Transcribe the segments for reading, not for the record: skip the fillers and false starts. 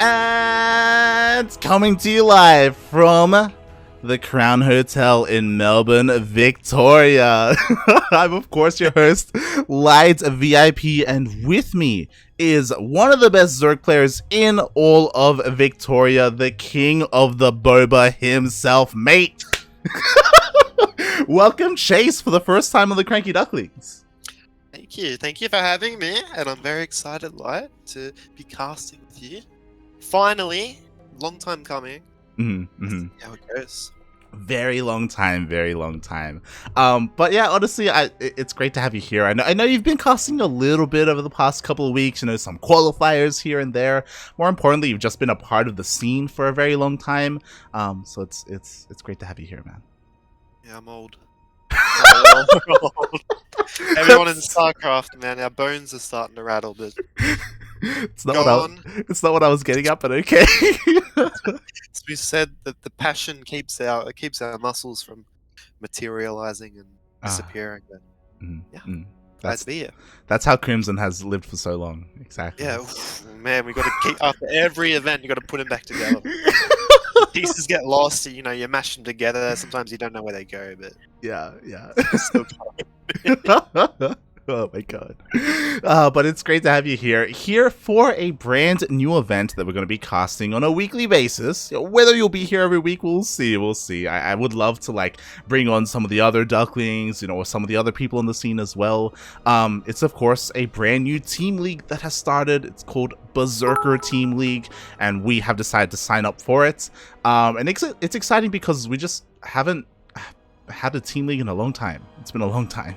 And coming to you live from the Crown Hotel in Melbourne, Victoria. I'm, of course, your host, Light VIP, and with me is one of the best Zerg players in all of Victoria, the king of the boba himself, mate. Welcome, Chase, for the first time on the CranKy Ducklings. Thank you for having me, and I'm very excited, Light, to be casting with you. Finally, long time coming. See how it goes. Very long time. But yeah, honestly, it's great to have you here. I know you've been casting a little bit over the past couple of weeks, some qualifiers here and there. More importantly, you've just been a part of the scene for a very long time. So it's great to have you here, man. Yeah, I'm old. Everyone in StarCraft, man, our bones are starting to rattle, but it's not what I was getting at, but okay. As we said, that the passion keeps our muscles from materializing and disappearing. Glad to be here. That's how Crimson has lived for so long. Exactly. Yeah, man, we got to keep after every event. You got to put them back together. Pieces get lost. You mash them together. Sometimes you don't know where they go, but yeah. Still Oh my god. But it's great to have you here for a brand new event that we're going to be casting on a weekly basis. Whether you'll be here every week, we'll see. I would love to bring on some of the other ducklings, or some of the other people in the scene as well. It's of course a brand new team league that has started. It's called Berserker Team League, and we have decided to sign up for it. And it's exciting because we just haven't had a team league in a long time. It's been a long time.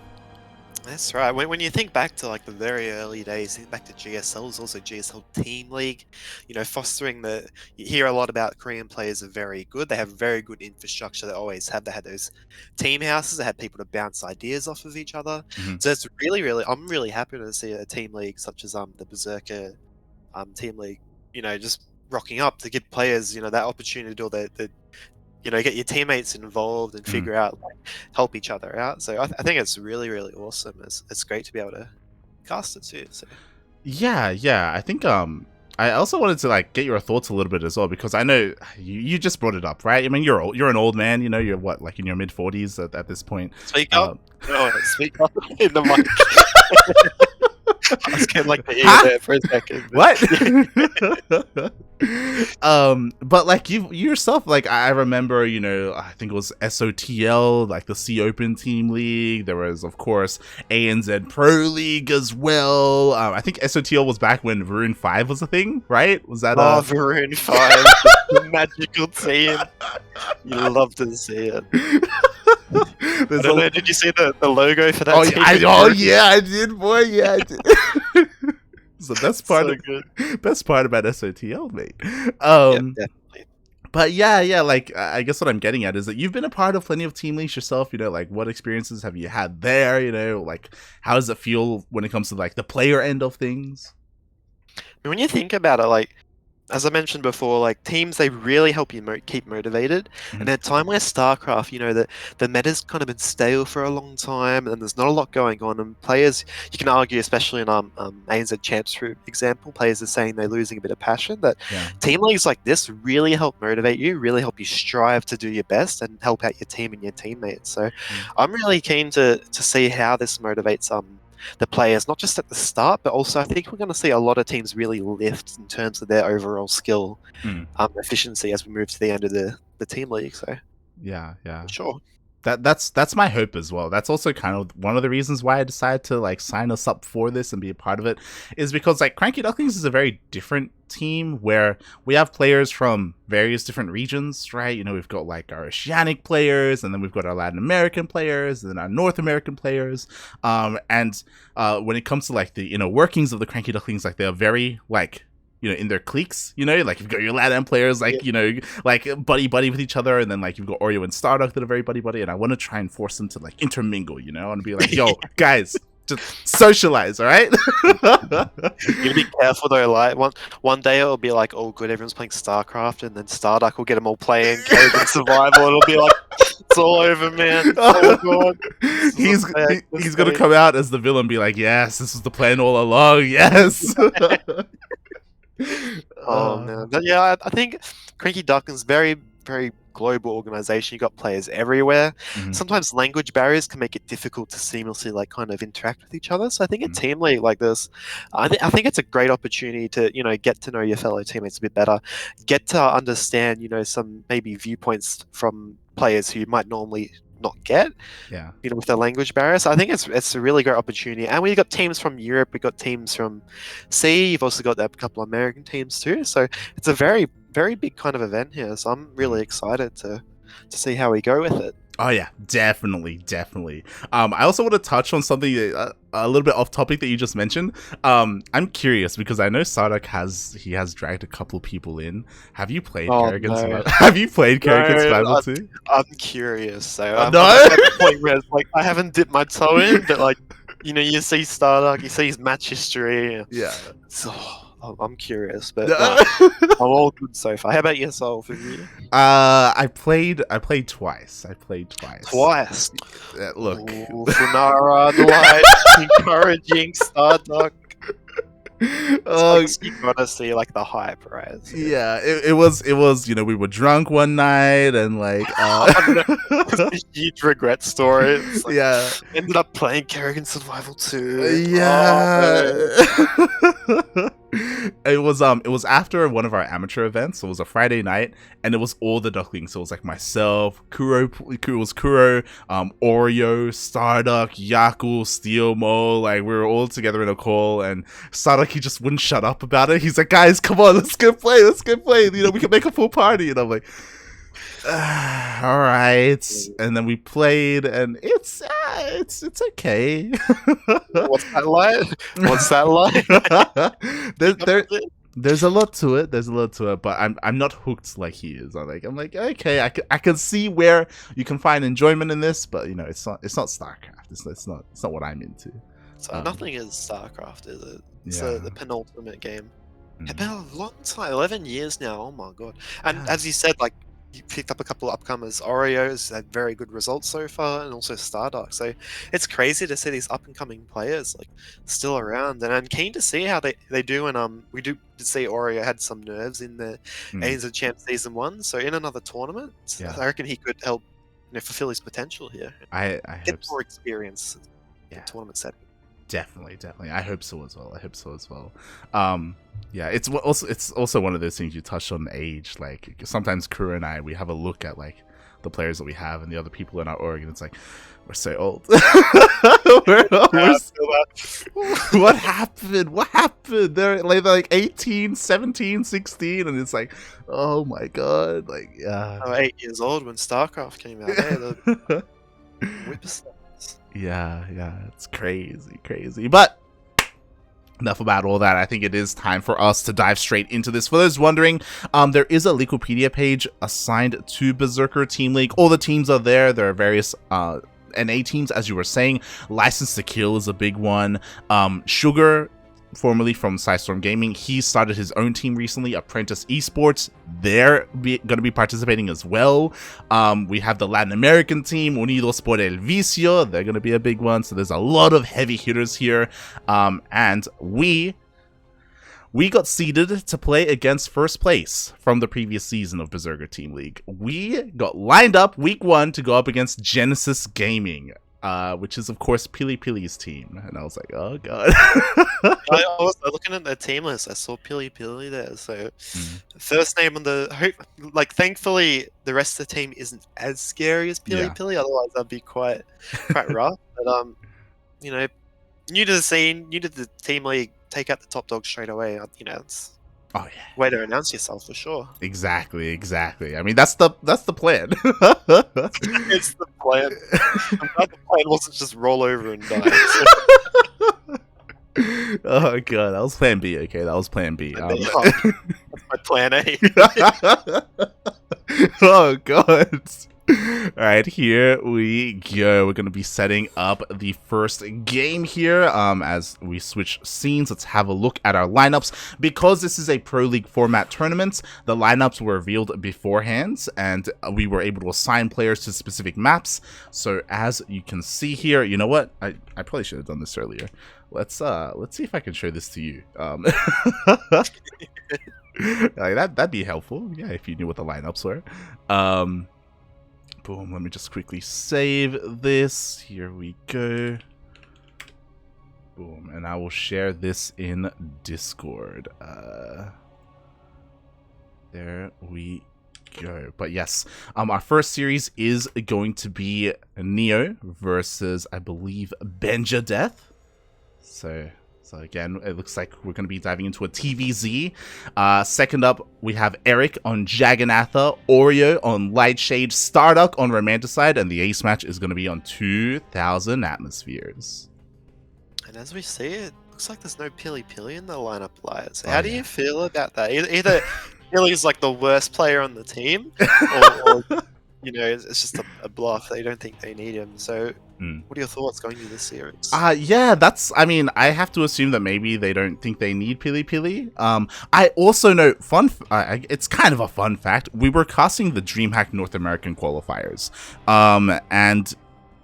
That's right. When you think back to the very early days, think back to GSL, there's also GSL Team League, fostering you hear a lot about Korean players are very good. They have very good infrastructure. They always have. They had those team houses. They had people to bounce ideas off of each other. So it's really, I'm really happy to see a team league such as the Berserker Team League, just rocking up to give players, that opportunity to do the get your teammates involved and figure out, help each other out. So I think it's really, really awesome. It's great to be able to cast it too. So. Yeah. I think I also wanted to get your thoughts a little bit as well, because I know you just brought it up, right? I mean, you're an old man. You're what, in your mid-40s at this point. Speak up. Speak up in the mic. I was getting the ear there for a second. What? But you yourself, I remember, I think it was SOTL, the C Open Team League. There was, of course, ANZ Pro League as well. I think SOTL was back when Varun 5 was a thing, right? Was that Varun 5, the magical team. You love to see it. Did you see the logo for that team? Yeah, I did, boy. Yeah, I did. So that's best part about SOTL, mate. Definitely. But yeah, I guess what I'm getting at is that you've been a part of plenty of team leagues yourself. What experiences have you had there? How does it feel when it comes to the player end of things? When you think about it, as I mentioned before, teams, they really help you keep motivated. And at a time where StarCraft, the meta's kind of been stale for a long time, and there's not a lot going on. And players, you can argue, especially in ANZ Champs, for example, players are saying they're losing a bit of passion. That team leagues like this really help motivate you, really help you strive to do your best and help out your team and your teammates. So I'm really keen to see how this motivates the players, not just at the start, but also I think we're going to see a lot of teams really lift in terms of their overall skill efficiency as we move to the end of the team league. So yeah, sure. That's my hope as well. That's also kind of one of the reasons why I decided to sign us up for this and be a part of it, is because CranKy Ducklings is a very different team where we have players from various different regions, right? We've got our Oceanic players, and then we've got our Latin American players, and then our North American players. And when it comes to the inner workings of the CranKy Ducklings, they're very in their cliques, you've got your LATAM players, buddy with each other, and then you've got Oreo and StarDuck that are very buddy, and I want to try and force them to intermingle, I want to be yo, guys, just socialize, all right? You gotta be careful though, one day it'll be all good, everyone's playing StarCraft, and then StarDuck will get them all playing Code Survival, it'll be it's all over, man. Oh, God. He's gonna come out as the villain, be yes, this was the plan all along, yes. Oh man, but yeah, I think CranKy Ducklings very very global organization. You got players everywhere. Mhm, Sometimes language barriers can make it difficult to seamlessly like kind of interact with each other. So I think a mhm. team league like this, I think it's a great opportunity to get to know your fellow teammates a bit better, get to understand some maybe viewpoints from players who you might normally not get Yeah. with the language barrier. So I think it's a really great opportunity. And we've got teams from Europe, we've got teams from C, you've also got a couple of American teams too. So it's a very, very big kind of event here. So I'm Mhm. really excited to see how we go with it. Oh yeah, definitely, definitely. I also want to touch on something a little bit off topic that you just mentioned. I'm curious because I know StarDuck has dragged a couple people in. Have you played Oh Kerrigan no. Survival? Have you played Kerrigan Survival No, too? I'm curious. So I'm No. at the point where it's like I haven't dipped my toe in, but like you see Starduck, you see his match history. Yeah. So I'm curious, but nah, I'm all good so far. How about yourself? Have you? I played twice. I played twice. Twice. Look. Ooh, Funara, Light, encouraging Starduck. Oh, You gotta see like the hype, right? So, yeah, it was we were drunk one night and like oh, no. It's a huge regret story. It's like, yeah. ended up playing Kerrigan Survival 2. Yeah. Oh, It was after one of our amateur events, so it was a Friday night, and it was all the ducklings. So it was like myself, Kuro, Oreo, StarDuck, Yaku, Steel Mo, like we were all together in a call, and StarDuck, he just wouldn't shut up about it. He's like, guys, come on, let's go play, we can make a full party. And I'm like, all right. And then we played, and it's okay. what's that like? What's that like? There's a lot to it. But I'm not hooked like he is. I'm like okay, I can see where you can find enjoyment in this, but it's not StarCraft. It's not what I'm into. So nothing is StarCraft, is it? It's Yeah. the penultimate game. Mhm. It's been a long time, 11 years now. Oh my god! And Yeah. as you said, like you picked up a couple of upcomers. Oreo's had very good results so far, and also StarDuck. So it's crazy to see these up and coming players like still around. And I'm keen to see how they do. And we do see Oreo had some nerves in the Mm. ANZ Champ Season 1. So in another tournament, Yeah. I reckon he could help fulfill his potential here. I Get hope so. more experience in Yeah. tournament setting. Definitely. I hope so as well. Yeah, it's also one of those things you touched on age. Like sometimes Kuro and I, we have a look at like the players that we have and the other people in our org, and it's like we're so old. What happened? They're like 18, 17, 16, and it's like, oh my god, like yeah. I was 8 years old when StarCraft came out. Hey, the whippersnappers. Yeah, it's crazy. But enough about all that. I think it is time for us to dive straight into this. For those wondering, there is a Wikipedia page assigned to Berserker Team League. All the teams are there. There are various NA teams, as you were saying. License to Kill is a big one. Sugar, formerly from Psystorm Gaming, he started his own team recently, Apprentice Esports. They're going to be participating as well. We have the Latin American team, Unidos por el Vicio. They're going to be a big one. So there's a lot of heavy hitters here. And we got seeded to play against first place from the previous season of Berserker Team League. We got lined up week 1 to go up against Genesis Gaming. Which is of course Pili Pili's team, and I was like, oh god. I was looking at their team list. I saw Pili Pili there. So first name on the thankfully the rest of the team isn't as scary as Pili Pili. Otherwise, that'd be quite rough. But new to the scene, new to the team league, take out the top dog straight away. It's Oh yeah, way to announce yourself for sure. Exactly. I mean, that's the plan. It's the plan. I'm glad the plan wasn't just roll over and die. Oh god, that was plan B. Okay, that was plan B. That's my plan A. Oh god. Alright, here we go. We're going to be setting up the first game here. As we switch scenes, let's have a look at our lineups. Because this is a Pro League format tournament, the lineups were revealed beforehand, and we were able to assign players to specific maps. So as you can see here, you know what? I probably should have done this earlier. Let's see if I can show this to you. That'd be helpful, yeah, if you knew what the lineups were. Boom, let me just quickly save this. Here we go. Boom, and I will share this in Discord. There we go. But yes, our first series is going to be Neo versus, I believe, Benjadeath. So again, it looks like we're going to be diving into a TVZ. Second up, we have Erik on Jaganatha, Oreo on Lightshade, StarDuck on Romanticide, and the ace match is going to be on 2000 Atmospheres. And as we see, it looks like there's no Pili in the lineup, Liars. How do you feel about that? Either Pili's like the worst player on the team, or you know, it's just a bluff. They don't think they need him. So, what are your thoughts going into this series? Yeah, I mean, I have to assume that maybe they don't think they need Pili. I also know, it's kind of a fun fact, we were casting the DreamHack North American qualifiers. And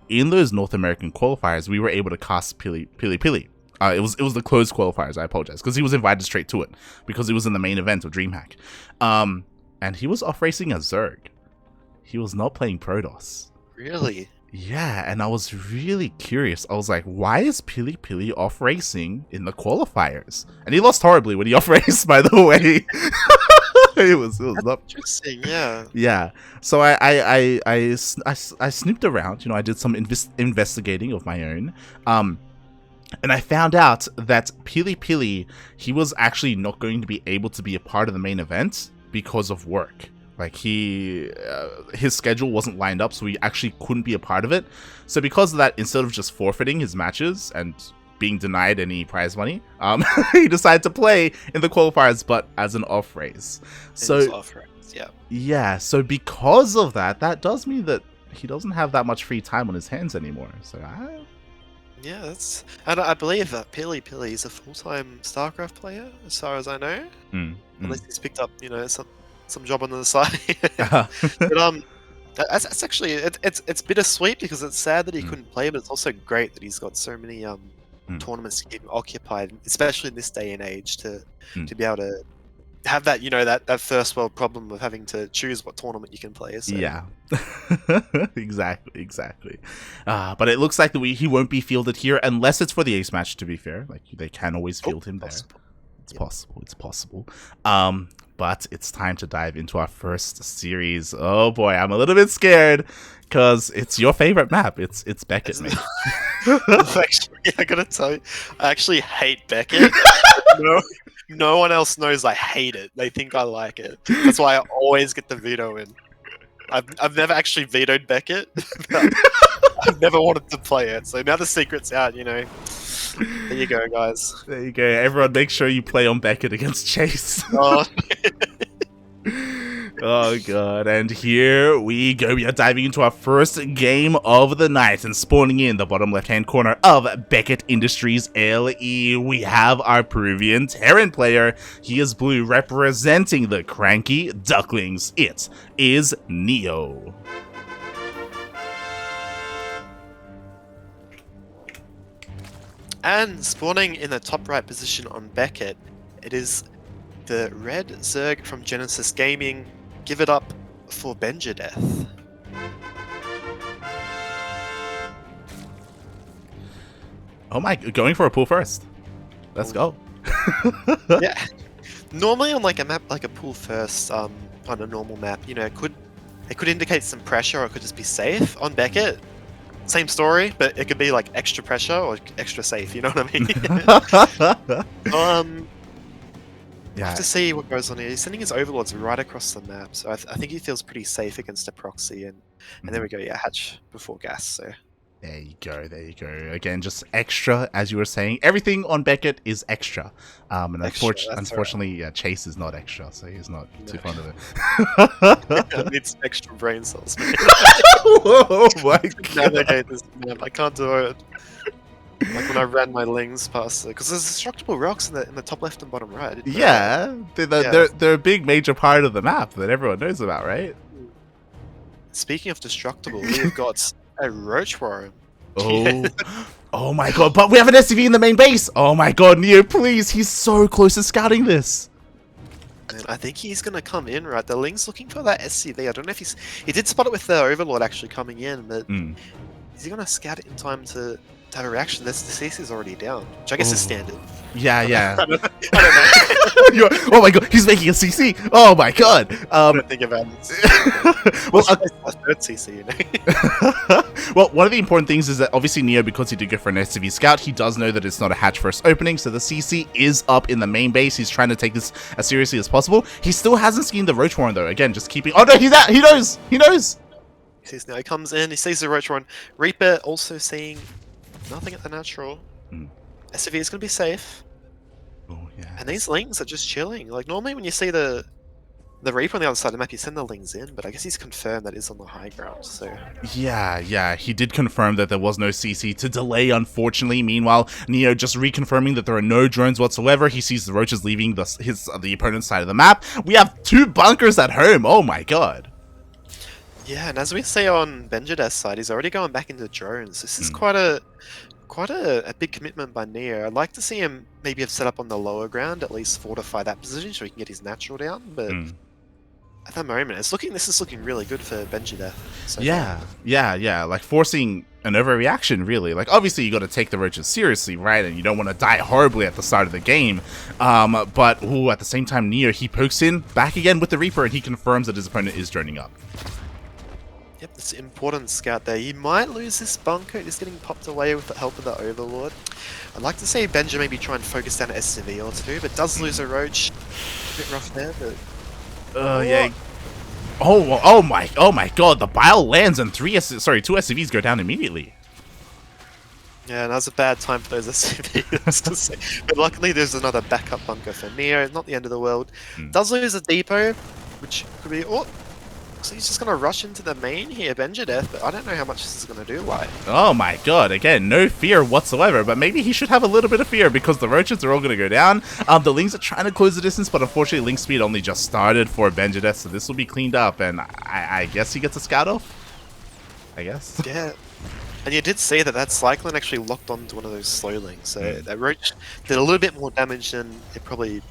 in those North American qualifiers, we were able to cast Pili. It was the closed qualifiers, I apologize, because he was invited straight to it, because he was in the main event of DreamHack. And he was off racing a Zerg. He was not playing Protoss. Really? Yeah, and I was really curious. I was like, why is Pili off racing in the qualifiers? And he lost horribly when he off raced, by the way. it was not interesting. Yeah. Yeah. So I snooped around. You know, I did some investigating of my own. And I found out that Pili, he was actually not going to be able to be a part of the main event because of work. Like his schedule wasn't lined up, so he actually couldn't be a part of it. So because of that, instead of just forfeiting his matches and being denied any prize money, he decided to play in the qualifiers, but as an off race. So yeah. So because of that, that does mean that he doesn't have that much free time on his hands anymore. So yeah, and I believe that Pili is a full-time StarCraft player, as far as I know. Unless he's picked up, you know, some job on the side. But that's actually it's bittersweet, because it's sad that he couldn't play, but it's also great that he's got so many tournaments to keep him occupied, especially in this day and age, to be able to have that, you know, that first world problem of having to choose what tournament you can play. So. Yeah. exactly. But it looks like he won't be fielded here unless it's for the ace match, to be fair. Like, they can always field him possible. there. It's possible. But it's time to dive into our first series. Oh boy, I'm a little bit scared, because it's your favorite map. It's Beckett, mate. Actually, I gotta tell you, I actually hate Beckett. No one else knows I hate it. They think I like it. That's why I always get the veto in. I've never actually vetoed Beckett. I've never wanted to play it. So now the secret's out, you know. There you go, guys. There you go. Everyone, make sure you play on Beckett against Chase. Oh. Oh god, and here we go. We are diving into our first game of the night, and spawning in the bottom left-hand corner of Beckett Industries LE, we have our Peruvian Terran player. He is blue, representing the CranKy Ducklings. It is Neo. And spawning in the top right position on Beckett, it is the red Zerg from Genesis Gaming. Give it up for Benjadeath. Oh my, going for a pull first. Let's go. Yeah. Normally on like a map like a pull first, on a normal map, you know, it could indicate some pressure, or it could just be safe. On Beckett, same story, but it could be like extra pressure or extra safe, you know what I mean? Yeah. Have to see what goes on here. He's sending his overlords right across the map, so I think he feels pretty safe against a proxy, and there we go. Yeah, hatch before gas. So There you go. There you go. Again, just extra, as you were saying. Everything on Beckett is extra. And Extra, that's right. unfortunately, yeah, Chase is not extra, so he's not too fond of I it. need some extra brain cells, man. Oh my god. Navigate this map. I can't do it. Like when I ran my lings past it, because there's destructible rocks in the top left and bottom right. I didn't know that. Yeah, they're a big major part of the map that everyone knows about, right? Speaking of destructible, we've got a roach warren. Oh, oh my god! But we have an SCV in the main base. Oh my god, Neo, please! He's so close to scouting this. And I think he's gonna come in, right? The Ling's looking for that SCV. I don't know if he did spot it with the Overlord actually coming in, but is he gonna scout it in time to have a reaction? The CC is already down, which I guess is standard. Yeah, yeah. I don't know. Oh my god, he's making a CC. Oh my god. I don't think about it. Well, third CC, you know. well, one of the important things is that obviously Neo, because he did go for an SCV scout, he does know that it's not a hatch first opening, so the CC is up in the main base. He's trying to take this as seriously as possible. He still hasn't seen the Roach Warren though. Again, just keeping. Oh no, he's out. He knows. He knows. He sees now. He comes in. He sees the Roach Warren. Reaper also seeing nothing at the natural. SCV is gonna be safe. Oh yeah. And these Lings are just chilling. Like normally when you see the Reaper on the other side of the map, you send the Lings in, but I guess he's confirmed that it's on the high ground, so... Yeah, he did confirm that there was no CC to delay, unfortunately. Meanwhile, Neo just reconfirming that there are no drones whatsoever. He sees the roaches leaving the opponent's side of the map. We have 2 bunkers at home, oh my god. Yeah, and as we see on Benjadeath's side, he's already going back into drones. This is quite a big commitment by Neo. I'd like to see him maybe have set up on the lower ground, at least fortify that position so he can get his natural down, but... At the moment, this is looking really good for Benjadeath. So Yeah, like forcing an overreaction, really. Like, obviously, you got to take the roaches seriously, right? And you don't want to die horribly at the start of the game. But, at the same time, Neo, he pokes in, back again with the Reaper, and he confirms that his opponent is droning up. Yep, that's an important scout there. You might lose this bunker. It is getting popped away with the help of the Overlord. I'd like to see Benja maybe try and focus down an SCV or 2, but does lose a roach. A bit rough there, but... yeah. Oh my god, the bile lands and 2 SCVs go down immediately. Yeah, and that was a bad time for those SCVs. But luckily there's another backup bunker for Neo, not the end of the world. Does lose a depot, which could be... Oh, so he's just going to rush into the main here, Benjadeath, but I don't know how much this is going to do, why? Oh my god, again, no fear whatsoever, but maybe he should have a little bit of fear because the roaches are all going to go down. The Lings are trying to close the distance, but unfortunately Link speed only just started for Benjadeath, so this will be cleaned up, and I guess he gets a scout off? I guess? Yeah. And you did see that Cyclone actually locked onto one of those slow Lings, so that roach did a little bit more damage than it probably,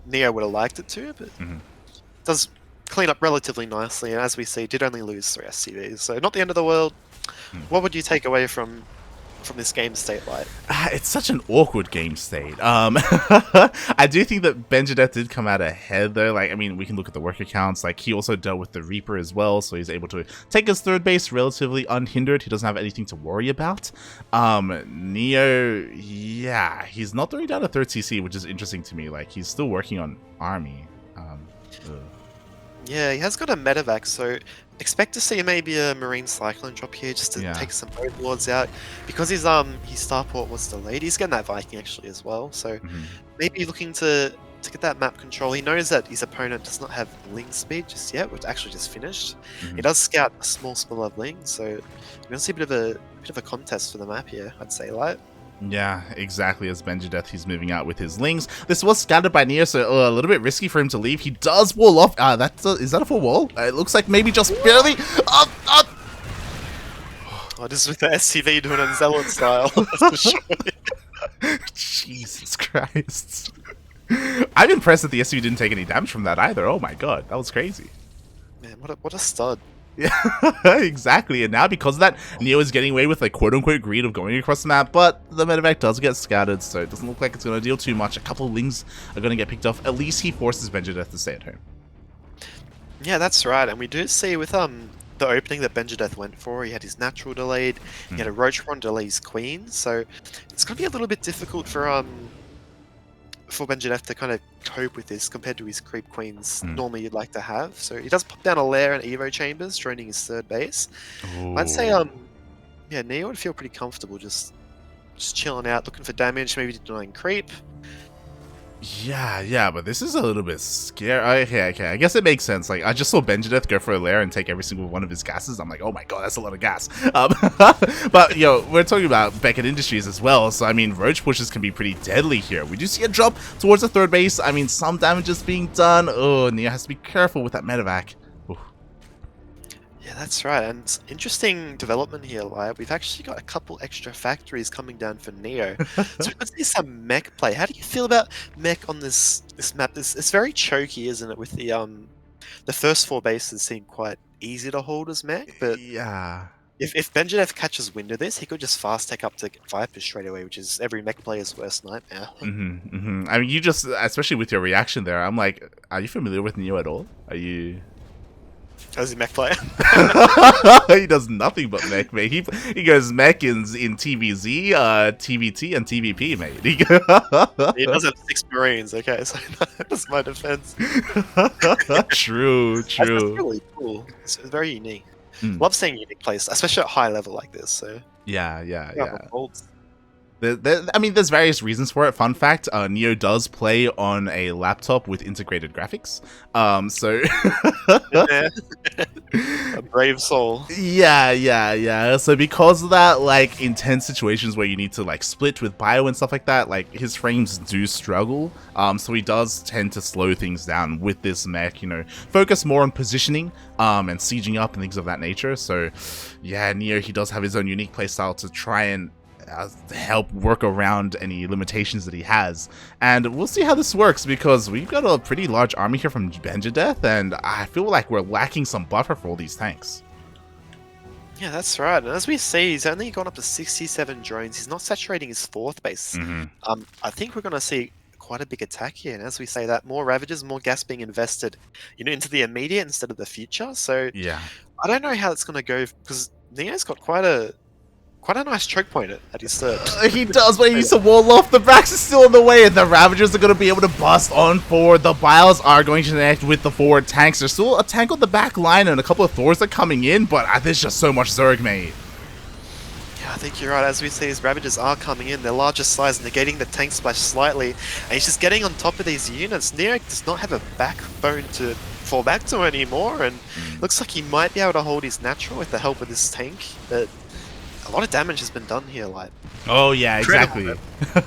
Neo would have liked it to, but it does... clean up relatively nicely, and as we see, did only lose 3 SCVs, so not the end of the world. What would you take away from this game state like? It's such an awkward game state. I do think that Benjadeath did come out ahead though. Like, I mean, we can look at the work accounts. Like, he also dealt with the Reaper as well, so he's able to take his third base relatively unhindered. He doesn't have anything to worry about. Neo, yeah, he's not throwing down a third CC, which is interesting to me. Like, he's still working on army. Yeah, he has got a medevac, so expect to see maybe a Marine Cyclone drop here just to take some Overlords out. Because his starport was delayed, he's getting that Viking actually as well, so maybe looking to get that map control. He knows that his opponent does not have Ling speed just yet, which actually just finished. He does scout a small spell of Ling, so you're going to see a bit of a contest for the map here, I'd say, like. Yeah, exactly. As Benjadeath, he's moving out with his Lings. This was scouted by Neo, so a little bit risky for him to leave. He does wall off. Is that a full wall? It looks like maybe just barely. Oh, this is with the SCV doing it Zealot style. For sure. Jesus Christ. I'm impressed that the SCV didn't take any damage from that either. Oh my god, that was crazy. Man, what a stud. Yeah, exactly. And now because of that, Neo is getting away with a quote-unquote greed of going across the map, but the medevac does get scattered, so it doesn't look like it's going to deal too much. A couple of Lings are going to get picked off. At least he forces Benjadeath to stay at home. Yeah, that's right. And we do see with the opening that Benjadeath went for, he had his natural delayed, he had a Roach Warren delay his Queen, so it's going to be a little bit difficult for Benjadeath to kind of cope with this compared to his creep queens normally you'd like to have. So he does pop down a lair and Evo chambers, joining his third base. I'd say Yeah, Neo would feel pretty comfortable just chilling out, looking for damage, maybe denying creep. Yeah, but this is a little bit scary. Okay, I guess it makes sense. Like, I just saw Benjadeath go for a lair and take every single one of his gases. I'm like, oh my god, that's a lot of gas. But, we're talking about Beckett Industries as well, so, I mean, roach pushes can be pretty deadly here. We do see a drop towards the third base. I mean, some damage is being done. Oh, Neo has to be careful with that medevac. Yeah, that's right. And interesting development here, like we've actually got a couple extra factories coming down for Neo. So we could see some mech play. How do you feel about mech on this map? It's very choky, isn't it? With the first 4 bases seem quite easy to hold as mech, but Yeah. if Benjadeath catches wind of this, he could just fast tech up to Viper straight away, which is every mech player's worst nightmare. I mean, you just, especially with your reaction there, I'm like, are you familiar with Neo at all? Are you... As a mech player? He does nothing but mech, mate. He goes mech in TVZ, TVT, and TVP, mate. He does have 6 Marines, okay, so that's my defense. True. That's really cool. It's very unique. Love seeing unique plays, especially at high level like this. So yeah. Bolts. I mean, there's various reasons for it. Fun fact, Neo does play on a laptop with integrated graphics. So... A brave soul. Yeah. So because of that, like, intense situations where you need to, like, split with bio and stuff like that, like, his frames do struggle. So he does tend to slow things down with this mech, focus more on positioning, and sieging up and things of that nature. So, yeah, Neo, he does have his own unique playstyle to try and help work around any limitations that he has, and we'll see how this works because we've got a pretty large army here from Benjadeath, and I feel like we're lacking some buffer for all these tanks. Yeah, that's right. And as we see, he's only gone up to 67 drones. He's not saturating his 4th base. I think we're going to see quite a big attack here, and as we say that, more Ravagers, more gas being invested, into the immediate instead of the future. So yeah, I don't know how it's going to go because Neo's got quite a nice choke point at his third. He does, but he needs to wall off. The Brax is still in the way, and the Ravagers are going to be able to bust on forward. The Biles are going to connect with the forward tanks. There's still a tank on the back line, and a couple of Thors are coming in, but there's just so much Zerg, mate. Yeah, I think you're right. As we see, his Ravagers are coming in. Their larger size, negating the tank splash slightly, and he's just getting on top of these units. Neo does not have a backbone to fall back to anymore, and looks like he might be able to hold his natural with the help of this tank, but a lot of damage has been done here, like. Oh yeah, exactly.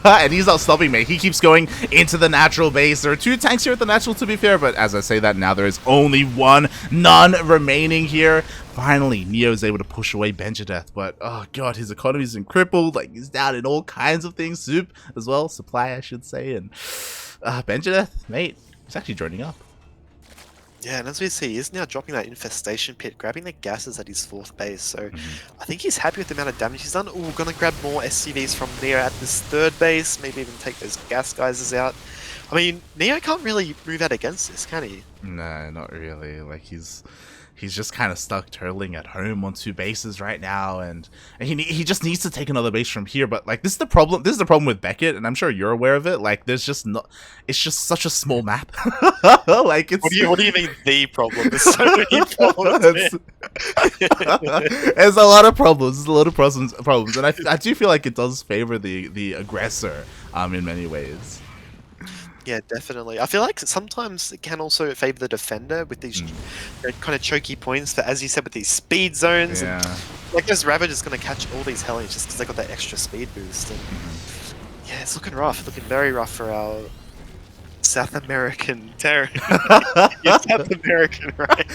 And he's not stopping, mate. He keeps going into the natural base. There are 2 tanks here at the natural, to be fair, but as I say that now, there is only none remaining here. Finally, Neo is able to push away Benjadeath, but oh god, his economy's been crippled. Like, he's down in all kinds of things, soup as well, supply I should say, and Benjadeath, mate, he's actually joining up. Yeah, and as we see, he's now dropping that infestation pit, grabbing the gases at his 4th base. So I think he's happy with the amount of damage he's done. Oh, gonna grab more SCVs from Neo at this 3rd base, maybe even take those gas geysers out. I mean, Neo can't really move out against this, can he? No, not really. Like, he's just kind of stuck turtling at home on 2 bases right now, and he just needs to take another base from here. But like, this is the problem with Beckett, and I'm sure you're aware of it. Like, there's just not, it's just such a small map. Like, it's... What do you mean the problem? There's so many problems. There's a lot of problems. There's a lot of problems, and I do feel like it does favor the aggressor in many ways. Yeah, definitely. I feel like sometimes it can also favor the defender with these kind of choky points. But as you said, with these speed zones, and, like, this Ravage is going to catch all these Hellions just because they got that extra speed boost. And yeah, it's looking rough. Looking very rough for our South American territory. South American, right?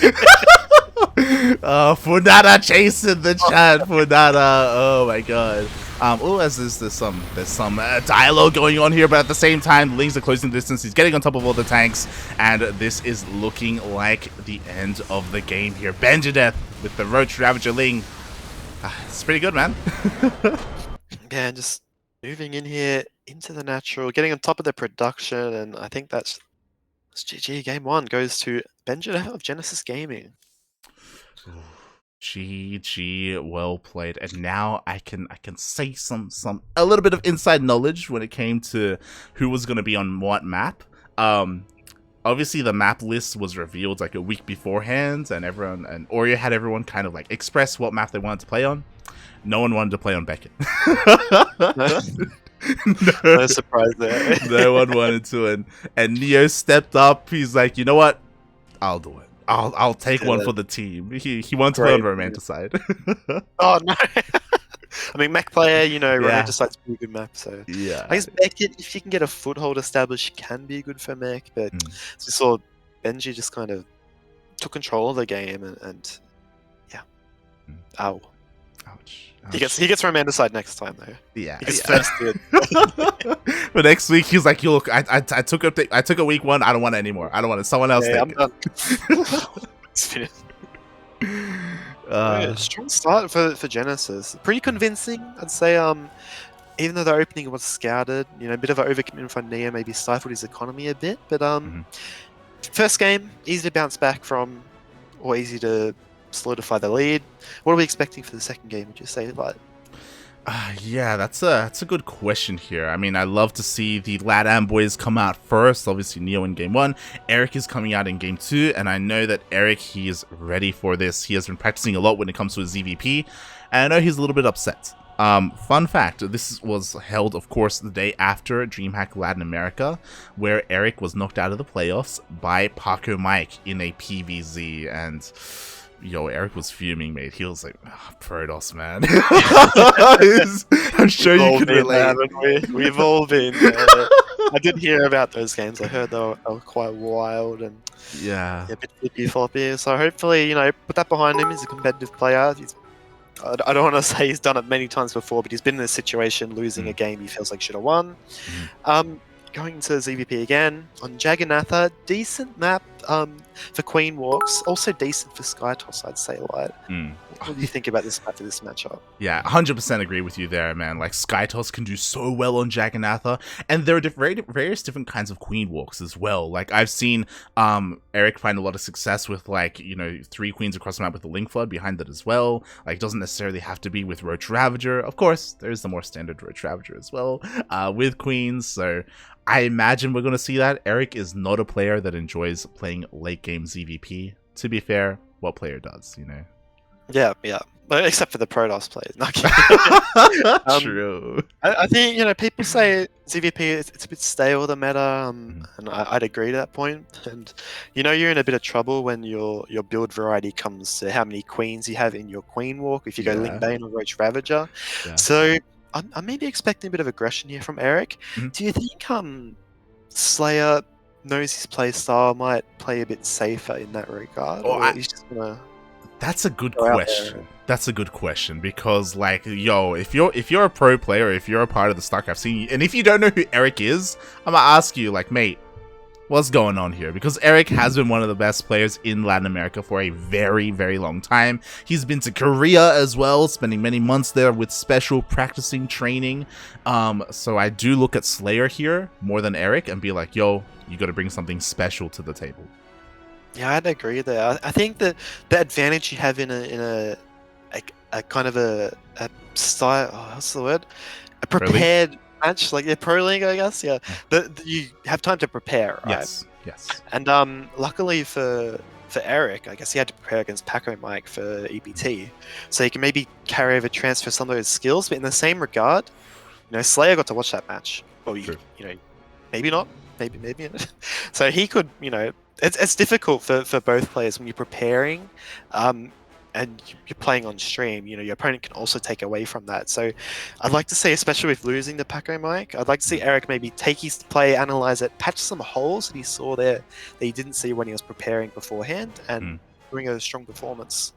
Funada chasing the chat. Funada. Oh my god. As there's some dialogue going on here, but at the same time, Lings are closing distance. He's getting on top of all the tanks, and this is looking like the end of the game here. Benjadeath with the Roach Ravager Ling. It's pretty good, man. Yeah, just moving in here into the natural, getting on top of the production, and I think that's GG. Game 1 goes to Benjadeath of Genesis Gaming. GG, well played. And now I can say a little bit of inside knowledge when it came to who was going to be on what map. Obviously the map list was revealed like a week beforehand, and Oreo had everyone kind of like express what map they wanted to play on. no one wanted to play on Beckett. No surprise there. No one wanted to, and Neo stepped up. He's like, you know what? I'll do it. I'll take one for the team. He wanted to play on Romanticide. Oh no. I mean, mech player, you know, Yeah. Romanticide's a pretty good map, so Yeah. I guess Beckett, if you can get a foothold established, can be good for mech, but as we saw, Benji just kind of took control of the game, and yeah. Ow. Ouch. He gets Romanticide next time though. Yeah. He gets first did. But next week he's like, "You look, I took a week 1. I don't want it anymore. I don't want it. Someone else take I'm it." done. It's finished. Strong start for Genesis. Pretty convincing, I'd say. Even though the opening was scouted, you know, a bit of an overcommitment from Neo maybe stifled his economy a bit. But first game, easy to bounce back from, or easy to solidify the lead. What are we expecting for the second game? Would you say, like? Yeah, that's a good question here. I mean, I love to see the LATAM boys come out first. Obviously, Neo in game 1. Erik is coming out in game 2, and I know that Erik, he is ready for this. He has been practicing a lot when it comes to his EVP, and I know he's a little bit upset. Fun fact, this was held, of course, the day after DreamHack Latin America, where Erik was knocked out of the playoffs by Paco Mike in a PVZ, and yo, Erik was fuming, mate. He was like, Protoss, man. I'm sure you can relate. We've all been there. I did hear about those games. I heard they were quite wild and yeah, a bit flippy floppy. So hopefully, you know, put that behind him. He's a competitive player. I don't want to say he's done it many times before, but he's been in this situation, losing a game he feels like should have won. Going to ZVP again on Jagannatha, decent map for Queen Walks, also decent for Skytoss, I'd say. Like, what do you think about this map for this matchup? Yeah, 100% agree with you there, man. Like, Skytoss can do so well on Jagannatha, and there are various different kinds of Queen Walks as well. Like, I've seen Erik find a lot of success with, like, you know, 3 queens across the map with the Link Flood behind it as well. Like, it doesn't necessarily have to be with Roach Ravager. Of course, there's the more standard Roach Ravager as well with queens, so I imagine we're going to see that. Erik is not a player that enjoys playing late game ZVP. To be fair, what player does, you know? Yeah. Except for the Protoss players. No, True. I think, you know, people say ZVP, it's a bit stale, the meta, and I'd agree to that point. And, you know, you're in a bit of trouble when your build variety comes to how many queens you have in your Queen Walk, if you go Link Bane or Roach Ravager. Yeah. So I'm maybe expecting a bit of aggression here from Erik. Do you think Slayer knows his play style, might play a bit safer in that regard? He's just gonna That's a good question. That's a good question because, like, yo, if you're a pro player, if you're a part of the StarCraft scene, and if you don't know who Erik is, I'm gonna ask you, like, mate, what's going on here? Because Erik has been one of the best players in Latin America for a very, very long time. He's been to Korea as well, spending many months there with special practicing, training. So I do look at Slayer here more than Erik and be like, yo, you got to bring something special to the table. Yeah, I'd agree there. I think that the advantage you have in a kind of a style, what's the word? A prepared match, like Pro League, I guess. Yeah, you have time to prepare, right? Yes. And luckily for Erik, I guess he had to prepare against Paco Mike for EPT, so he can maybe carry over, transfer some of those skills. But in the same regard, you know, Slayer got to watch that match. Well, you know, maybe not, maybe. So he could, you know, it's difficult for both players when you're preparing. And you're playing on stream, you know, your opponent can also take away from that. So I'd like to see, especially with losing the Paco Mike, I'd like to see Erik maybe take his play, analyze it, patch some holes that he saw there that he didn't see when he was preparing beforehand, and bring a strong performance.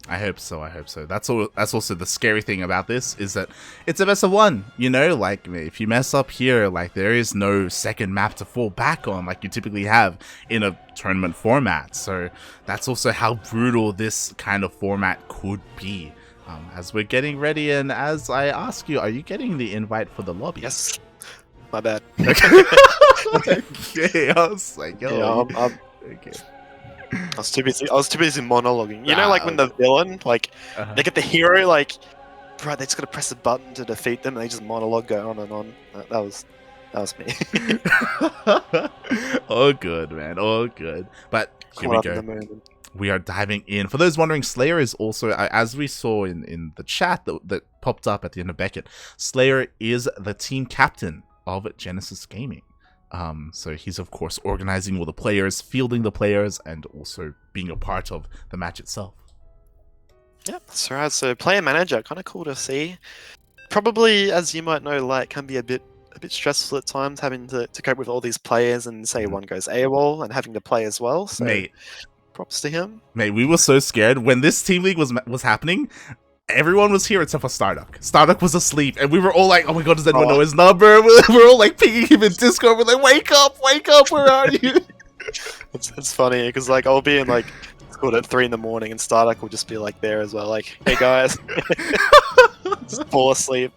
I hope so. That's also the scary thing about this, is that it's a best of 1, you know, like if you mess up here, like there is no second map to fall back on like you typically have in a tournament format. So that's also how brutal this kind of format could be. As we're getting ready, and as I ask you, are you getting the invite for the lobby? Yes. My bad. Okay, I was like, yo. Yeah, okay. I was too busy monologuing. You know, like when the villain, like, they get the hero, like, right, they just gotta press a button to defeat them, and they just monologue, go on and on. That was me. All good, man. All good. But here we go. we are diving in. For those wondering, Slayer is also, as we saw in the chat that popped up at the end of Beckett, Slayer is the team captain of Genesis Gaming. So he's, of course, organizing all the players, fielding the players, and also being a part of the match itself. Yep, that's right. So player manager, kind of cool to see. Probably, as you might know, like, can be a bit stressful at times, having to cope with all these players, and say one goes AWOL and having to play as well. So Mate, props to him. Mate, we were so scared when this team league was happening. Everyone was here except for StarDuck. StarDuck was asleep, and we were all like, "Oh my god, does anyone know his number?" We're all like pinging him in Discord. We're like, "Wake up, where are you?" It's funny because like I'll be in like Discord at 3 in the morning, and StarDuck will just be like there as well, like, "Hey guys," just fall asleep.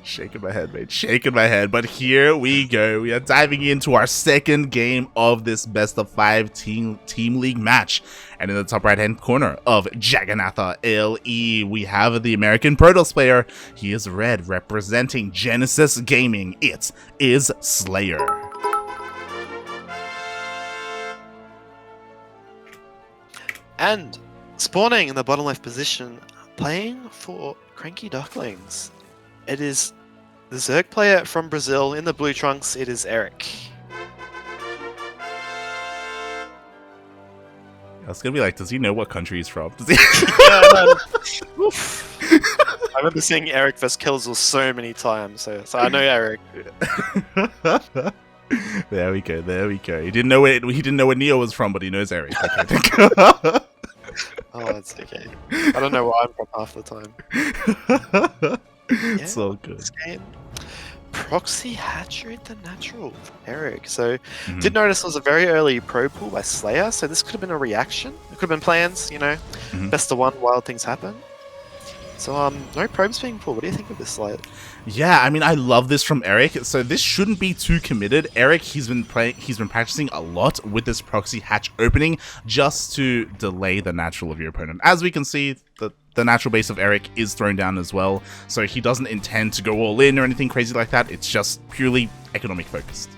Shaking my head, mate. Shaking my head. But here we go. We are diving into our second game of this best of 5 team league match. And in the top right hand corner of Jagannatha LE, we have the American Protoss player. He is red, representing Genesis Gaming. It is Slayer. And spawning in the bottom left position, playing for CranKy Ducklings, it is the Zerg player from Brazil. In the blue trunks, it is Erik. I was gonna be like, does he know what country he's from? Does he? I remember seeing Erik vs Killzor so many times, so I know Erik. There we go. He didn't know where Neo was from, but he knows Erik. Oh, that's okay. I don't know where I'm from half the time. It's all good. This game, Proxy Hatchery the Natural, Erik. So, did notice it was a very early pro pool by Slayer, so this could have been a reaction. It could have been plans, you know. Best of one, wild things happen. So, no probes being pulled. What do you think of this slate? Yeah, I mean, I love this from Erik. So this shouldn't be too committed. Erik, he's been practicing a lot with this proxy hatch opening just to delay the natural of your opponent. As we can see, the natural base of Erik is thrown down as well. So he doesn't intend to go all in or anything crazy like that. It's just purely economic focused.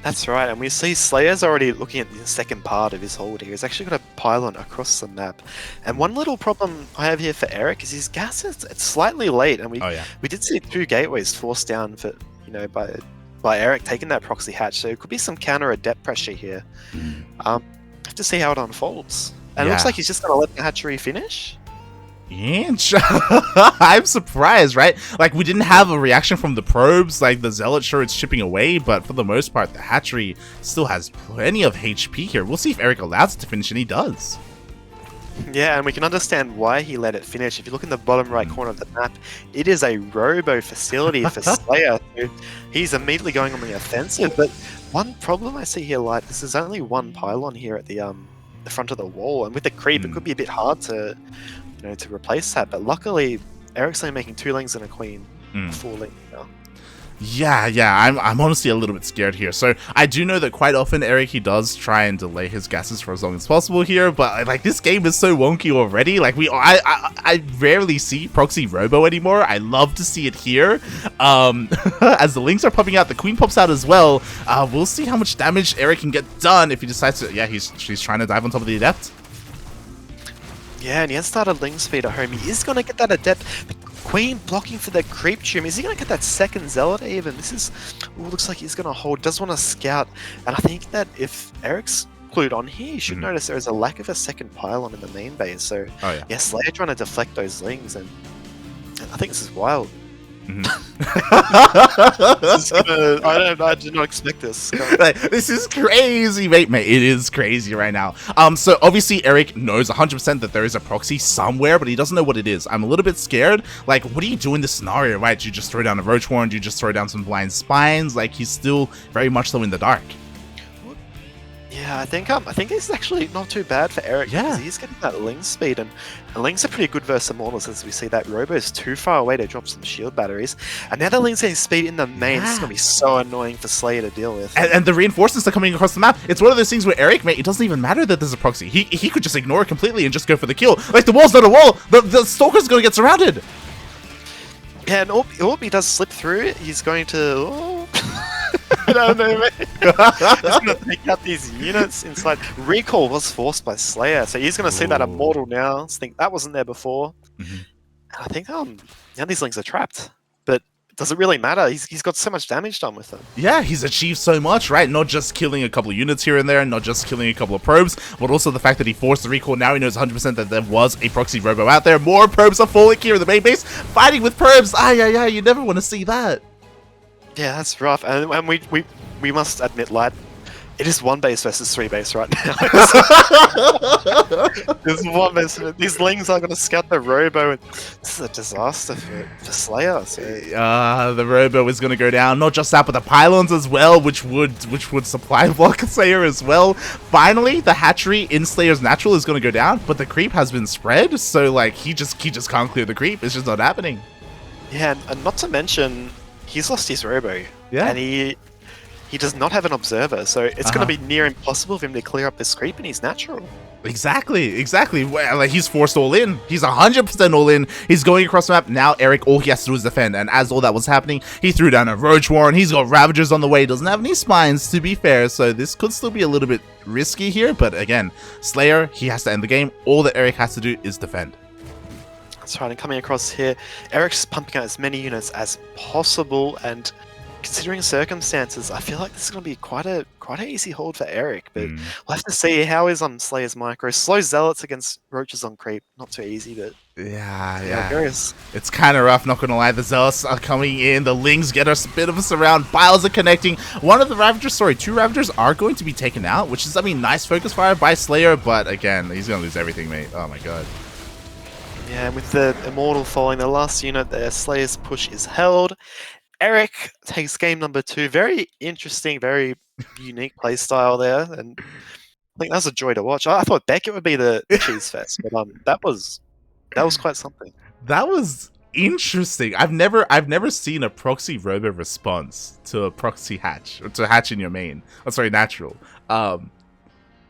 That's right, and we see Slayer's already looking at the second part of his hold here. He's actually got a pylon across the map. And one little problem I have here for Erik is his gas is it's slightly late, and we did see 2 gateways forced down for by Erik taking that proxy hatch, so it could be some counter or depth pressure here. Have to see how it unfolds. And it looks like he's just gonna let the hatchery finish. Yeah, I'm surprised, right? Like, we didn't have a reaction from the probes, like the Zealot, sure, it's chipping away, but for the most part, the hatchery still has plenty of HP here. We'll see if Erik allows it to finish, and he does. Yeah, and we can understand why he let it finish. If you look in the bottom right corner of the map, it is a robo facility for Slayer. So he's immediately going on the offensive, but one problem I see here, like, this is only one pylon here at the front of the wall, and with the creep, it could be a bit hard to to replace that, but luckily Erik's only making 2 lings and a queen, 4 lings now. Yeah, I'm honestly a little bit scared here. So I do know that quite often Erik, he does try and delay his gases for as long as possible here, but like, this game is so wonky already. Like, I rarely see proxy robo anymore. I love to see it here. As the lings are popping out, the queen pops out as well. We'll see how much damage Erik can get done if he decides to. Yeah, she's trying to dive on top of the adept. Yeah, and he has started ling speed at home. He is going to get that adept. The queen blocking for the creep tomb. Is he going to get that second zealot even? This is... Ooh, looks like he's going to hold. Does want to scout. And I think that if Erik's clued on here, you should notice there is a lack of a second pylon in the main base. So, yeah, Slayer trying to deflect those lings. And I think this is wild. I did not expect this. This is crazy, mate. It is crazy right now. So obviously Erik knows 100% that there is a proxy somewhere, but he doesn't know what it is. I'm a little bit scared. Like, what do you do in this scenario, right? Do you just throw down a roach horn? Do you just throw down some blind spines? Like, he's still very much so in the dark. Yeah, I think this is actually not too bad for Erik, because he's getting that ling speed, and lings are pretty good versus Immortals, as we see that Robo is too far away to drop some shield batteries, and now the ling's getting speed in the main. This is going to be so annoying for Slayer to deal with. And the reinforcements are coming across the map. It's one of those things where Erik, mate, it doesn't even matter that there's a proxy. He could just ignore it completely and just go for the kill. Like, the wall's not a wall. The Stalker's going to get surrounded. Yeah, and Orb, he does slip through. He's going to... I don't know, man. He's gonna take out these units inside. Recall was forced by Slayer, so he's gonna see that Ooh. Immortal now. Think that wasn't there before. Mhm. I think now these Lings are trapped, but does it really matter? He's got so much damage done with them. Yeah, he's achieved so much, right? Not just killing a couple of units here and there, not just killing a couple of probes, but also the fact that he forced the recall. Now he knows 100% that there was a proxy robo out there. More probes are falling here in the main base, fighting with probes. Ay, you never want to see that. Yeah, that's rough. And we must admit, lad, it is 1 base versus 3 base right now. There's 1 base. These Lings are going to scout the robo. And this is a disaster for Slayer. So. The robo is going to go down. Not just that, but the pylons as well, which would supply block Slayer as well. Finally, the hatchery in Slayer's natural is going to go down, but the creep has been spread. So like he just can't clear the creep. It's just not happening. Yeah, and not to mention, he's lost his robo. Yeah. And he does not have an observer, so it's going to be near impossible for him to clear up this creep in his natural. Exactly. Well, like, he's forced all in. He's 100% all in. He's going across the map. Now, Erik, all he has to do is defend. And as all that was happening, he threw down a Roach Warren. He's got Ravagers on the way. He doesn't have any spines, to be fair. So this could still be a little bit risky here. But again, Slayer, he has to end the game. All that Erik has to do is defend. That's right, and coming across here, Erik's pumping out as many units as possible, and considering circumstances, I feel like this is going to be quite an easy hold for Erik, but we'll have to see how is Slayer's micro. Slow Zealots against Roaches on creep, not too easy, but yeah. It's kind of rough, not going to lie. The Zealots are coming in, the Lings get us a bit of a surround, Biles are connecting. One of the Ravagers, two Ravagers are going to be taken out, which is, I mean, nice focus fire by Slayer, but again, he's going to lose everything, mate. Oh my god. Yeah, with the Immortal falling, the last unit there, Slayer's push is held. Erik takes game number 2. Very interesting, very unique playstyle there, and I think that was a joy to watch. I thought Beckett would be the cheese fest, but that was quite something. That was interesting. I've never seen a proxy robo response to a proxy hatch, or to hatch in your main. Oh, sorry, natural.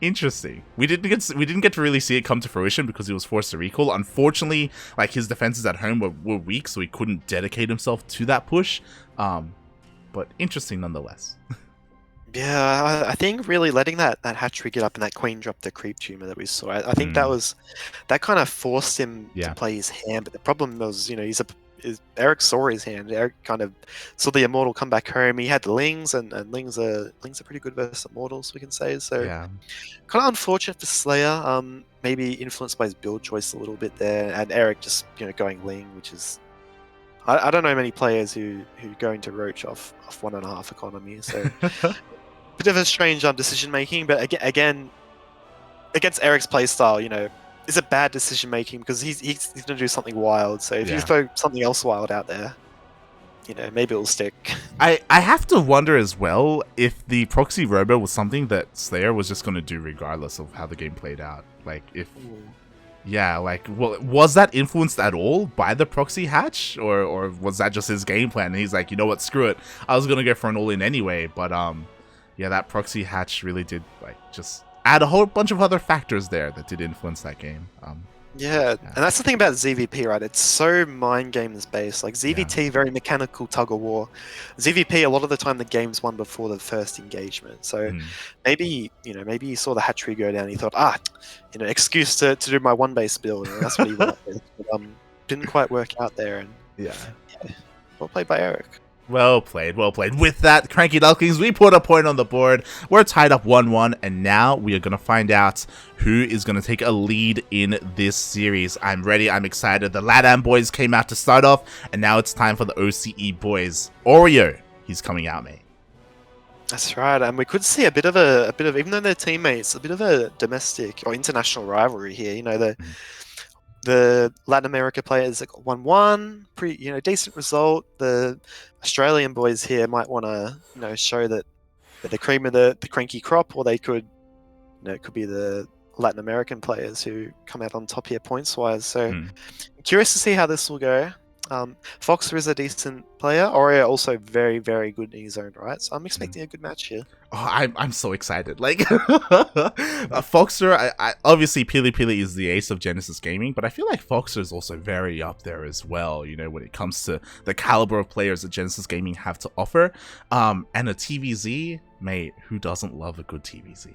Interesting. We didn't get to really see it come to fruition because he was forced to recall. Unfortunately, like, his defenses at home were weak, so he couldn't dedicate himself to that push. But interesting nonetheless. Yeah, I think really letting that hatchery get up and that queen drop the creep tumor that we saw, I think that kind of forced him to play his hand. But the problem was, Erik saw his hand. Erik kind of saw the Immortal come back home. He had the Lings, and Lings are pretty good versus Immortals, we can say. So kind of unfortunate for Slayer. Maybe influenced by his build choice a little bit there, and Erik just going Ling, which is I don't know many players who go into Roach off 1.5 economy. So bit of a strange decision making, but again against Erik's playstyle, is a bad decision making because he's going to do something wild. So if you throw something else wild out there, maybe it'll stick. I have to wonder as well if the proxy robo was something that Slayer was just going to do regardless of how the game played out. Like was that influenced at all by the proxy hatch, or was that just his game plan? And he's like, you know what, screw it. I was going to go for an all-in anyway, but that proxy hatch really did just add a whole bunch of other factors there that did influence that game. And that's the thing about ZVP, right? It's so mind games based. Like ZVT, very mechanical tug of war. ZVP, a lot of the time the game's won before the first engagement. So maybe you saw the hatchery go down and you thought, excuse to do my 1 base build. And that's what he went with. But, didn't quite work out there. And well played by Erik. Well played. With that, CranKy Ducklings, we put a point on the board. We're tied up 1-1, and now we are going to find out who is going to take a lead in this series. I'm ready. I'm excited. The LATAM boys came out to start off, and now it's time for the OCE boys. Oreo, he's coming out, mate. That's right, and we could see a bit of even though they're teammates, a bit of a domestic or international rivalry here. The Latin America players that got 1-1, pretty decent result. The Australian boys here might want to show that they're the cream of the CranKy crop, or they could it could be the Latin American players who come out on top here points wise. So I'm curious to see how this will go. Foxer is a decent player. Oreo also very, very good in his own right. So I'm expecting a good match here. Oh, I'm so excited. Like, Foxer, I obviously Pili Pili is the ace of Genesis Gaming, but I feel like Foxer is also very up there as well, you know, when it comes to the caliber of players that Genesis Gaming have to offer. And a TVZ, mate, who doesn't love a good TVZ?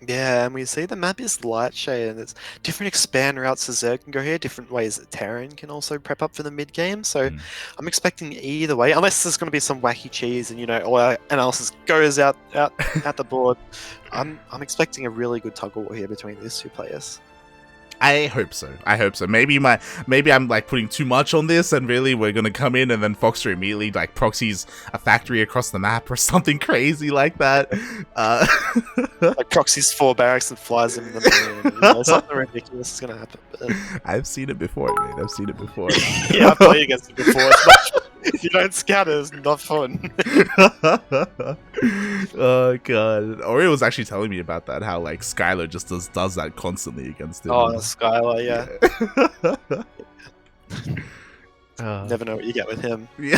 Yeah, and we see the map is light shade, and there's different expand routes to Zerg can go here, different ways that Terran can also prep up for the mid game. So I'm expecting either way, unless there's going to be some wacky cheese and all analysis goes out the board. I'm expecting a really good tug of war here between these two players. I hope so. Maybe I'm like putting too much on this, and really we're gonna come in and then Foxer immediately like proxies a factory across the map or something crazy like that. Like proxies 4 barracks and flies them in the moon. Something ridiculous is gonna happen. But... I've seen it before, man. Yeah, I've played against it before. If you don't scout it, it's not fun. Oh god, Oreo was actually telling me about that. How like Skylar just does that constantly against him. Oh, Skylar, yeah. Yeah. Never know what you get with him. Yeah,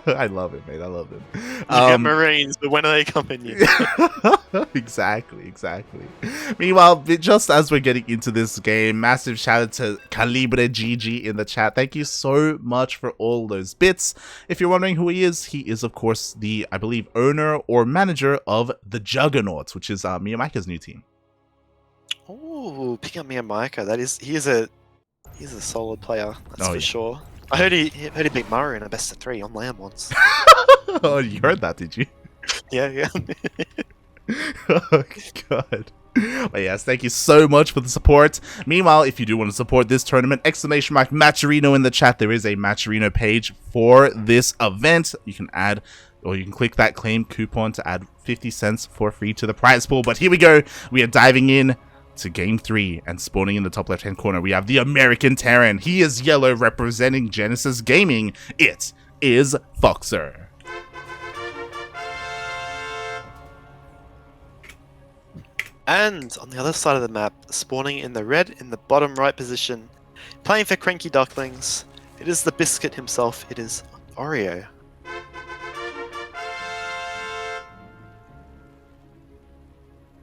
I love it, mate. I love him. You get Marines, but when are they coming? Exactly. Meanwhile, just as we're getting into this game, massive shout out to Calibre GG in the chat. Thank you so much for all those bits. If you're wondering who he is of course the, I believe, owner or manager of the Juggernauts, which is Miyamaika's new team. Oh, picking up Miyamaika. He's a solid player. That's for sure. I heard he beat Mario in a best of 3 on LAN once. Oh, you heard that, did you? Yeah. Oh god. But yes, thank you so much for the support. Meanwhile, if you do want to support this tournament, ! Matcherino in the chat. There is a Matcherino page for this event. You can add, or you can click that claim coupon to add 50 cents for free to the prize pool. But here we go. We are diving in to game 3, and spawning in the top left hand corner we have the American Terran. He is yellow, representing Genesis Gaming. It is Foxer. And on the other side of the map, spawning in the red in the bottom right position, playing for CranKy Ducklings, it is the biscuit himself. It is Oreo.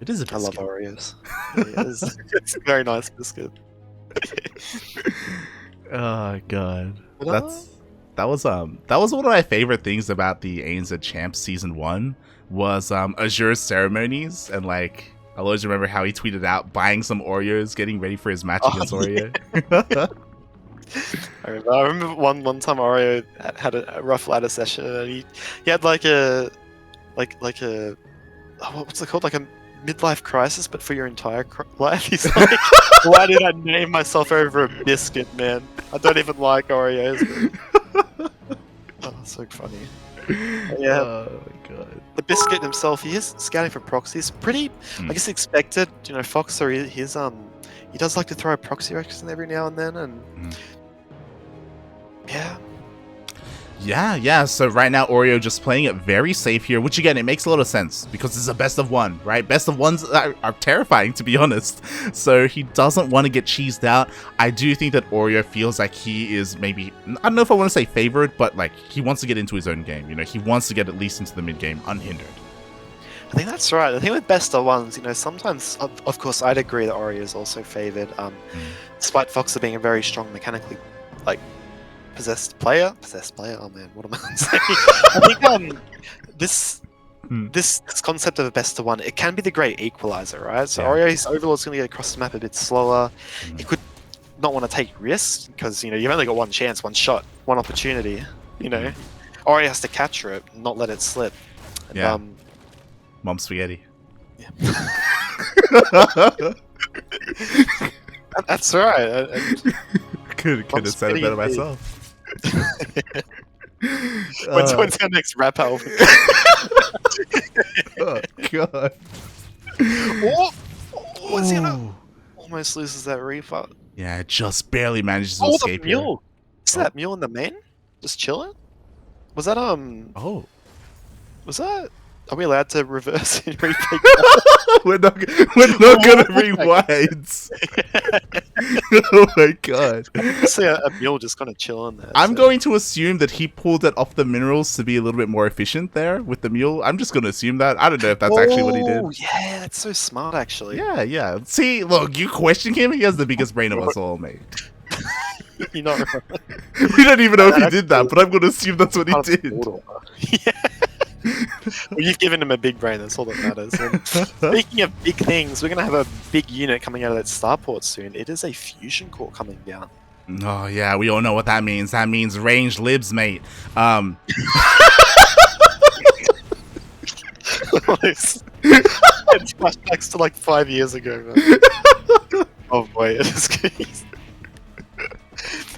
It is a biscuit. I love Oreos. It's a very nice biscuit. Oh god, that was one of my favorite things about the ANZ Champs season 1 was Azure's ceremonies, and like I always remember how he tweeted out buying some Oreos, getting ready for his match against Oreo. I remember one time Oreo had a rough ladder session, and he had like a what's it called, like a midlife crisis, but for your entire life. He's like, why did I name myself over a biscuit, man? I don't even like Oreos. Oh, so funny. But yeah. Oh my god. The biscuit himself, he is scouting for proxies. Pretty, I guess, expected. Foxer, he does like to throw a proxy action every now and then, and Yeah, so right now Oreo just playing it very safe here, which again, it makes a lot of sense because this is a best of 1, right? Best of 1s are terrifying, to be honest. So he doesn't want to get cheesed out. I do think that Oreo feels like he is maybe, I don't know if I want to say favored, but like he wants to get into his own game. He wants to get at least into the mid game unhindered. I think that's right. I think with best of 1s, sometimes, of course, I'd agree that Oreo is also favored, despite Foxer being a very strong mechanically, possessed player. Oh man, what am I saying? I think this concept of a best of 1, it can be the great equalizer, right? So Oreo's Overlord's going to get across the map a bit slower. He could not want to take risks because you've only got one chance, one shot, one opportunity. Oreo has to capture it, not let it slip. And, Mom spaghetti. Yeah. That's right. Could have said it better myself. When's our next rap album? Oh god. What's he gonna almost loses that Reaper? Yeah, it just barely manages to escape the mule. Is that mule in the main? Just chilling? Was that Was that Are we allowed to reverse and repeat? we're not gonna rewind. Oh my god. I see a mule just kind of chilling there. I'm going to assume that he pulled it off the minerals to be a little bit more efficient there with the mule. I'm just going to assume that. I don't know if that's actually what he did. Oh, yeah, that's so smart, actually. Yeah. See, look, you question him, he has the biggest brain of us all, mate. You're not wrong. We don't even know if he did that, but I'm going to assume that's what he did. Yeah. Well, you've given him a big brain, that's all that matters. And speaking of big things, we're going to have a big unit coming out of that starport soon. It is a fusion core coming down. Oh, yeah, we all know what that means. That means ranged libs, mate. It's flashbacks to like 5 years ago, man. Oh boy, it is good.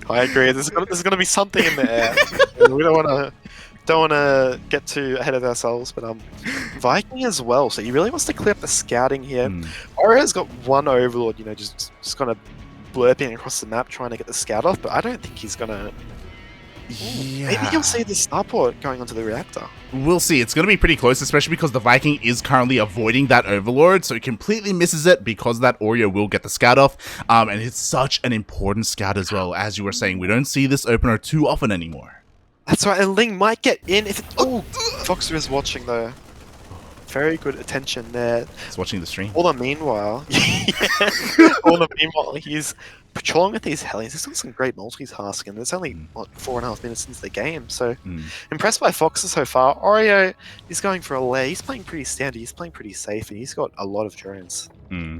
I agree, there's going to be something in the air. We don't want to get too ahead of ourselves, but Viking as well, so he really wants to clear up the scouting here. Oreo's got one overlord, just kind of blurping across the map trying to get the scout off, but I don't think he's gonna. Yeah. Maybe he'll see the starport going onto the reactor. We'll see. It's going to be pretty close, especially because the Viking is currently avoiding that overlord, so he completely misses it because that Oreo will get the scout off. And it's such an important scout as well. As you were saying, we don't see this opener too often anymore. That's right, and Ling might get in if. Foxer is watching though. Very good attention there. He's watching the stream. All the meanwhile, he's patrolling with these Hellions. He's got some great multitasking. It's only what 4.5 minutes into the game, so impressed by Foxer so far. Oreo is going for a lay. He's playing pretty standard. He's playing pretty safe, and he's got a lot of drones.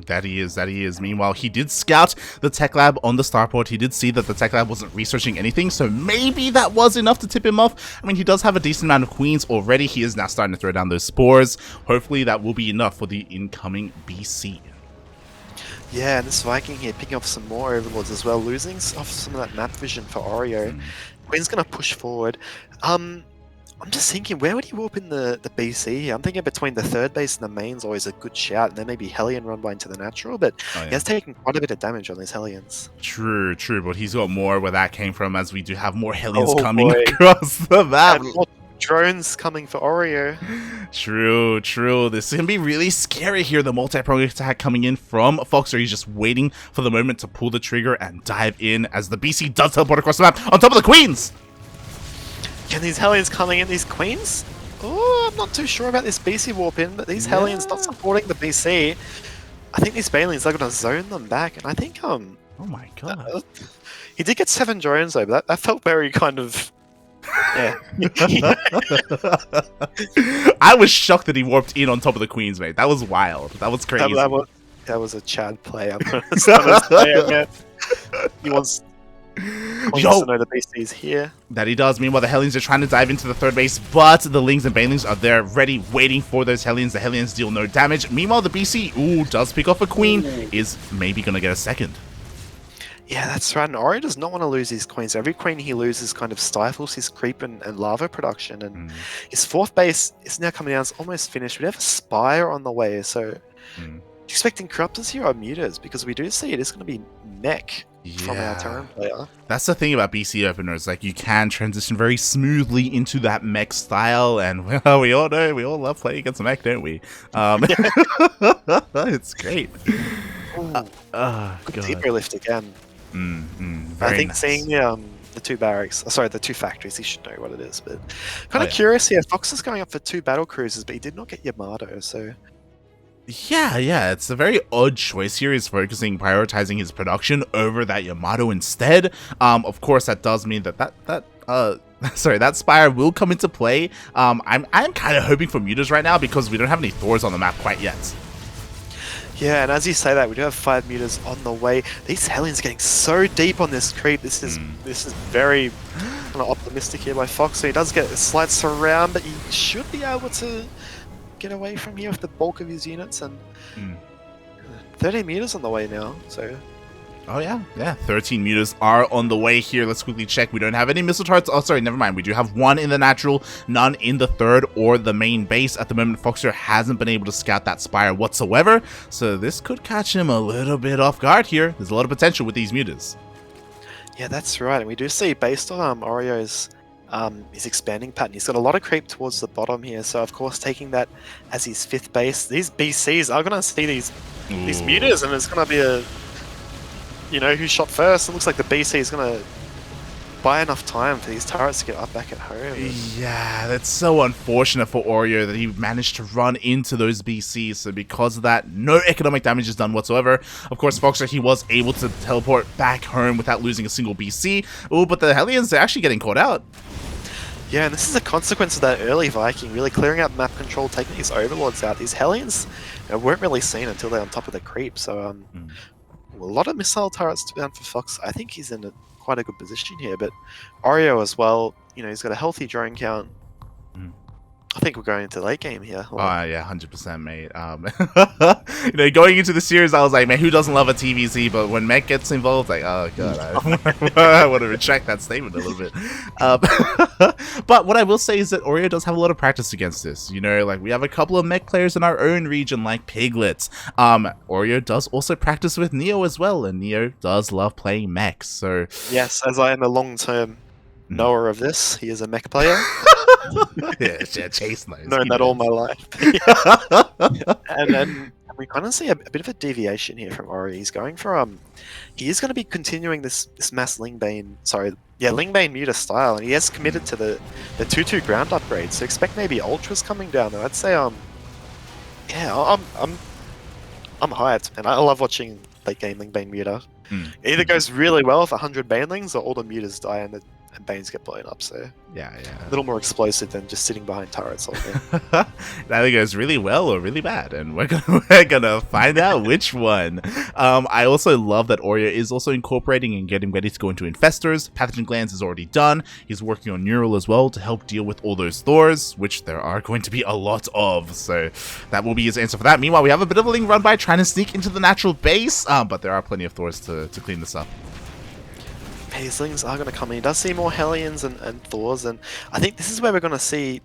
That he is. Meanwhile, he did scout the tech lab on the starport. He did see that the tech lab wasn't researching anything, so maybe that was enough to tip him off. I mean, he does have a decent amount of queens already. He is now starting to throw down those spores. Hopefully that will be enough for the incoming BC. Yeah, and this Viking here picking off some more overlords as well, losing off some of that map vision for Oreo. Queen's going to push forward. I'm just thinking, where would he warp in the BC here? I'm thinking between the third base and the main's always a good shout, and then maybe Hellion run by into the natural, but he has taken quite a bit of damage on these Hellions. True, but he's got more where that came from, as we do have more Hellions coming across the map. And more drones coming for Oreo. True. This can be really scary here. The multi-prong attack coming in from Foxer. He's just waiting for the moment to pull the trigger and dive in as the BC does teleport across the map on top of the queens. Can these Hellions coming in, these queens? Oh, I'm not too sure about this BC warp in, but these Hellions not supporting the BC. I think these Banelings are going to zone them back, and I think oh my god, he did get 7 drones though, but that felt very kind of. Yeah. I was shocked that he warped in on top of the queens, mate. That was wild. That was crazy. That was a Chad play. I'm gonna he wants to know the BC is here. That he does. Meanwhile, the Hellions are trying to dive into the third base, but the Lings and Banelings are there ready, waiting for those Hellions. The Hellions deal no damage. Meanwhile, the BC, does pick off a queen, is maybe going to get a second. Yeah, that's right. And Oreo does not want to lose his queens. Every queen he loses kind of stifles his creep and lava production. And his fourth base is now coming down. It's almost finished. We have a Spire on the way. So expecting Corruptors here or Mutas, because we do see it is going to be mech from our Terran player. That's the thing about BC openers. Like, you can transition very smoothly into that mech style. And well, we all know, we all love playing against mech, don't we? It's great. Deeper lift again. I think nice. Seeing the 2 barracks, the 2 factories, he should know what it is, but kind of curious here. Fox is going up for 2 battle cruisers, but he did not get Yamato, so yeah, it's a very odd choice here. He's prioritizing his production over that Yamato instead. Of course, that does mean that Spire will come into play. I'm kind of hoping for Mutas right now because we don't have any Thors on the map quite yet. Yeah, and as you say that, we do have 5 Mutas on the way. These Hellions getting so deep on this creep. This is very kind of optimistic here by Fox. So he does get a slight surround, but he should be able to get away from here with the bulk of his units. And 13 Mutas on the way now. So. Oh yeah, 13 Mutas are on the way here. Let's quickly check. We don't have any missile turrets. Oh, sorry, never mind. We do have 1 in the natural, none in the third or the main base. At the moment, Foxer hasn't been able to scout that Spire whatsoever, so this could catch him a little bit off guard here. There's a lot of potential with these Mutas. Yeah, that's right. And we do see, based on Oreo's his expanding pattern. He's got a lot of creep towards the bottom here, so of course taking that as his 5th base. These BCs are gonna see these mutas, and it's gonna be a, you know, who shot first. It looks like the BC is gonna buy enough time for these turrets to get up back at home. Yeah, that's so unfortunate for Oreo that he managed to run into those BCs. So because of that, no economic damage is done whatsoever. Of course, Foxer, he was able to teleport back home without losing a single BC. Oh, but the Hellions are actually getting caught out. Yeah, and this is a consequence of that early Viking really clearing out map control, taking these overlords out. These Hellions weren't really seen until they're on top of the creep. So a lot of missile turrets down for Fox. I think he's in quite a good position here, but Oreo as well, you know, he's got a healthy drone count. I think we're going into late game here. Oh, yeah, 100%, mate. You know, going into the series, I was like, man, who doesn't love a TVZ? But when Mech gets involved, like, oh, God, I want to retract that statement a little bit. But what I will say is that Oreo does have a lot of practice against this. You know, like, we have a couple of Mech players in our own region, like Piglets. Oreo does also practice with Neo as well, and Neo does love playing mechs, so... Yes, as I am a long-term knower of this, he is a mech player. yeah, Chase knows. Known that all my life. And then we kind of see a bit of a deviation here from Ori. He's going for he is going to be continuing this mass Lingbane, Lingbane Muta style, and he has committed to the 2/2 ground upgrade. So expect maybe Ultras coming down. Though I'd say yeah, I'm hyped, and I love watching late game Lingbane Muta. It either goes really well with 100 Banelings, or all the Mutas die and Banes get blown up, so yeah. A little more explosive than just sitting behind turrets all day. That either goes really well or really bad, and we're gonna find out which one. I also love that Oreo is also incorporating and getting ready to go into Infestors. Pathogen Glands is already done. He's working on Neural as well to help deal with all those Thors, which there are going to be a lot of, so that will be his answer for that. Meanwhile, we have a bit of a Ling run by trying to sneak into the natural base, but there are plenty of Thors to clean this up. Paislings are going to come in. He does see more Hellions and Thors, and I think this is where we're going to see,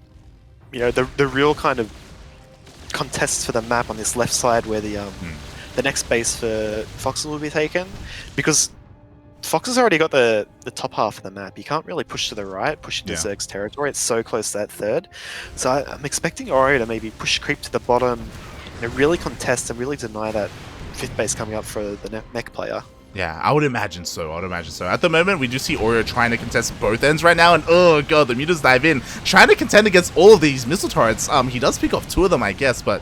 you know, the real kind of contests for the map on this left side, where the next base for Foxes will be taken, because Fox has already got the top half of the map. You can't really push to the right, push into Zerg's territory. It's so close to that third. So I'm expecting Oreo to maybe push creep to the bottom, you know, really contest and really deny that 5th base coming up for the mech player. Yeah, I would imagine so. At the moment, we do see Oreo trying to contest both ends right now, and oh god, the mutas dive in, trying to contend against all of these missile turrets. He does pick off 2 of them, I guess, but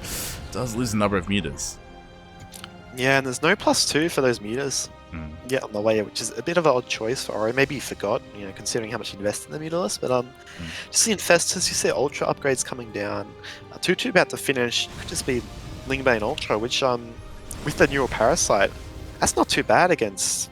does lose a number of mutas. Yeah, and there's no +2 for those mutas yet on the way, which is a bit of an odd choice for Oreo. Maybe he forgot, you know, considering how much he invested in the muta list, but just the Infestors, you see Ultra upgrades coming down. 2/2 about to finish, could just be Lingbane Ultra, which with the neural Parasite, that's not too bad against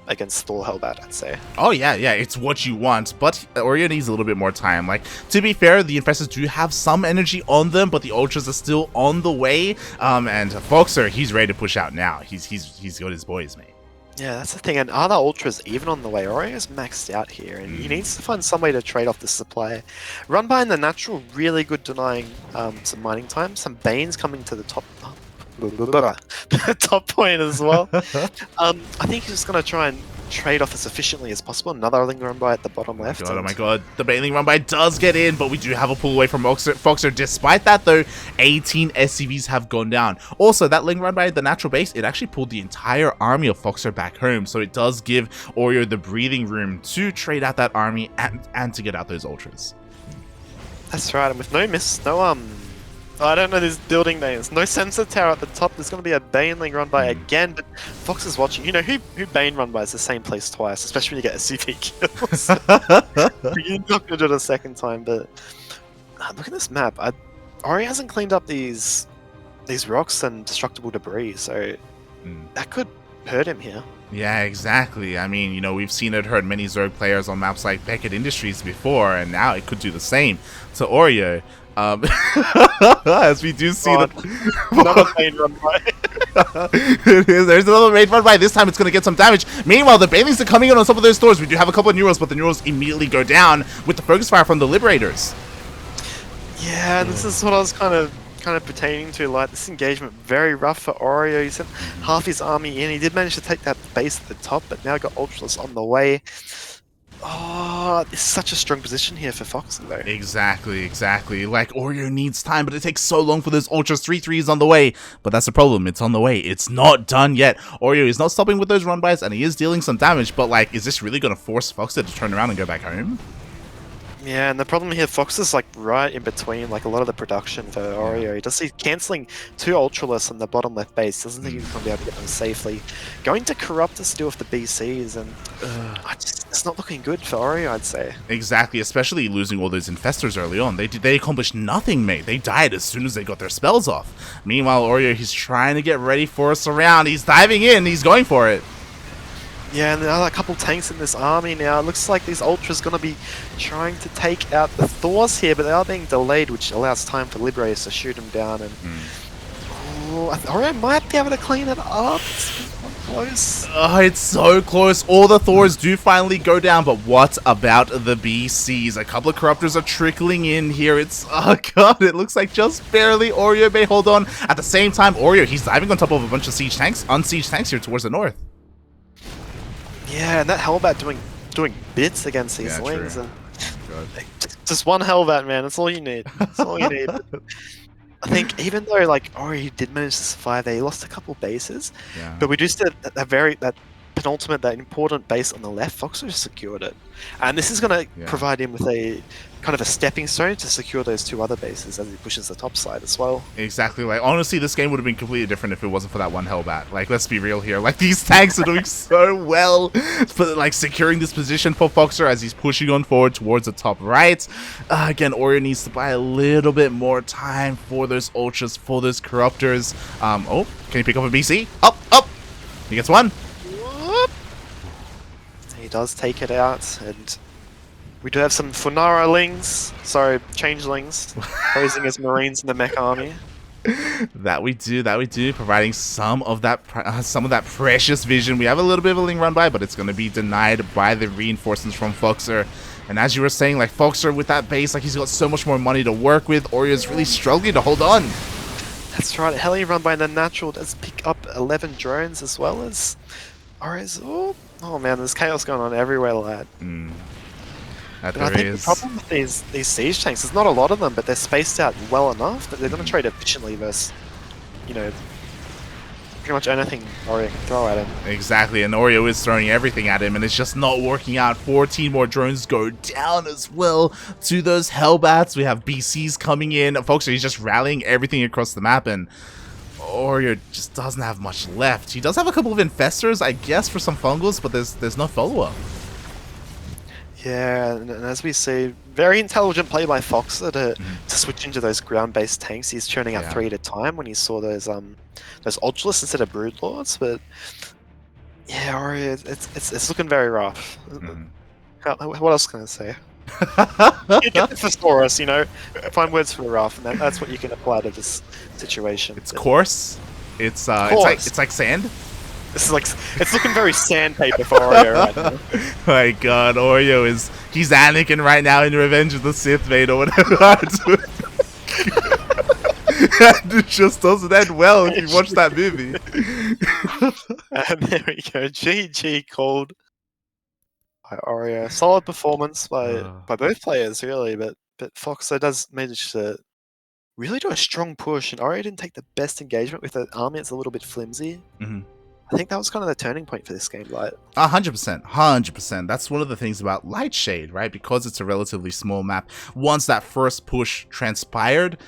Thor Hellbat, I'd say. Oh yeah, it's what you want, but Oreo needs a little bit more time. Like, to be fair, the Infestors do have some energy on them, but the Ultras are still on the way. And Foxer, he's ready to push out now. He's got his boys, mate. Yeah, that's the thing. And are the Ultras even on the way? Oreo's maxed out here, and he needs to find some way to trade off the supply. Run by in the natural, really good denying some mining time. Some Banes coming to the top. Top point as well. I think he's just going to try and trade off as efficiently as possible. Another Ling run by at the bottom left. Oh my god, the Bailing run by does get in, but we do have a pull away from Foxer. Despite that though, 18 SCVs have gone down. Also, that Ling run by the natural base, it actually pulled the entire army of Foxer back home, so it does give Oreo the breathing room to trade out that army and to get out those Ultras. That's right, and with no miss, I don't know these building names. No sensor tower at the top. There's going to be a Baneling run by again, but Fox is watching. You know, who Bane run by is the same place twice, especially when you get SCV kills. You're not going to do it a second time, but look at this map. Ori hasn't cleaned up these rocks and destructible debris, so that could hurt him here. Yeah, exactly. I mean, you know, we've seen it hurt many Zerg players on maps like Beckett Industries before, and now it could do the same to Oreo. As we do see another main run by. There's another main run by. This time it's going to get some damage. Meanwhile, the Banelings are coming in on some of those stores. We do have a couple of Neurals, but the Neurals immediately go down with the focus fire from the Liberators. Yeah, this is what I was kind of pertaining to. Like, this engagement very rough for Oreo. He sent half his army in. He did manage to take that base at the top, but now got Ultras on the way. Oh, Oh, it's such a strong position here for Fox, though. Exactly. Like, Oreo needs time, but it takes so long for those Ultras. 3-3 is on the way. But that's the problem. It's on the way. It's not done yet. Oreo is not stopping with those run-bys, and he is dealing some damage. But, like, is this really going to force Foxer to turn around and go back home? Yeah, and the problem here, Fox is like right in between like a lot of the production for Oreo. He does see cancelling 2 Ultralists on the bottom left base. Doesn't think he's going to be able to get them safely. Going to Corrupt us to deal with the BCs, and it's not looking good for Oreo, I'd say. Exactly, especially losing all those Infestors early on. They accomplished nothing, mate. They died as soon as they got their spells off. Meanwhile, Oreo, he's trying to get ready for a surround. He's diving in. He's going for it. Yeah, and there are a couple tanks in this army now. It looks like these Ultras going to be trying to take out the Thors here, but they are being delayed, which allows time for Liberators to shoot them down. And Oreo might be able to clean it up. It's close. Oh, it's so close. All the Thors do finally go down, but what about the BCs? A couple of Corruptors are trickling in here. It's, oh god, it looks like just barely Oreo may hold on. At the same time, Oreo, he's diving on top of a bunch of siege tanks, unsieged tanks here towards the north. Yeah, and that Hellbat doing bits against these Lings. And just one Hellbat, man. That's all you need. That's all you need. I think even though like Oreo did manage to survive there, he lost a couple bases. Yeah. But we just did that penultimate, that important base on the left. Fox just secured it, and this is going to provide him with a kind of a stepping stone to secure those 2 other bases as he pushes the top side as well. Exactly. Like, honestly, this game would have been completely different if it wasn't for that one Hellbat. Like, let's be real here. Like, these tanks are doing so well for, like, securing this position for Foxer as he's pushing on forward towards the top right. Again, Oreo needs to buy a little bit more time for those Ultras, for those Corruptors. Oh, can he pick up a BC? Up! He gets one. He does take it out, and we do have some Funara-lings, sorry, changelings, posing as Marines in the mech army. That we do, providing some of that precious vision. We have a little bit of a Ling run by, but it's going to be denied by the reinforcements from Foxer. And as you were saying, like, Foxer with that base, like, he's got so much more money to work with. Oreo's really struggling to hold on. That's right, Heli run by the natural does pick up 11 drones as well as Oreo's. Oh man, there's chaos going on everywhere, lad. But I think the problem with these siege tanks, there's not a lot of them, but they're spaced out well enough that they're going to trade efficiently versus, you know, pretty much anything Oreo can throw at him. Exactly, and Oreo is throwing everything at him, and it's just not working out. 14 more drones go down as well to those Hellbats. We have BCs coming in. Folks, he's just rallying everything across the map, and Oreo just doesn't have much left. He does have a couple of Infestors, I guess, for some Fungals, but there's no follow-up. Yeah, and as we see, very intelligent play by Foxer to switch into those ground-based tanks. He's churning out 3 at a time when he saw those Ultralists instead of Broodlords. But yeah, Oreo, it's looking very rough. What else can I say? You get the thesaurus, you know, find words for rough, and that's what you can apply to this situation. It's coarse. It's like sand. It's looking very sandpaper for Oreo right now. My god, Oreo he's Anakin right now in Revenge of the Sith, mate, or whatever. It just doesn't end well if you watch that movie. And there we go, GG called by Oreo. Solid performance by both players, really, but Foxer does manage to really do a strong push, and Oreo didn't take the best engagement with the army. It's a little bit flimsy. I think that was kind of the turning point for this game, Light. 100%. That's one of the things about Lightshade, right? Because it's a relatively small map. Once that first push transpired,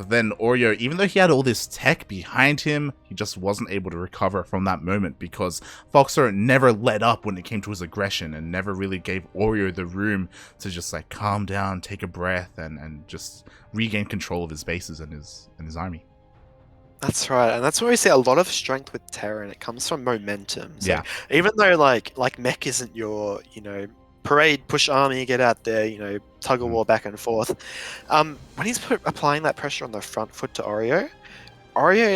then Oreo, even though he had all this tech behind him, he just wasn't able to recover from that moment because Foxer never let up when it came to his aggression and never really gave Oreo the room to just like calm down, take a breath, and just regain control of his bases and his army. That's right, and that's where we see a lot of strength with Terran. It comes from momentum. So yeah. Even though like mech isn't your, you know, parade, push army, get out there, you know, tug of war back and forth. When he's applying that pressure on the front foot to Oreo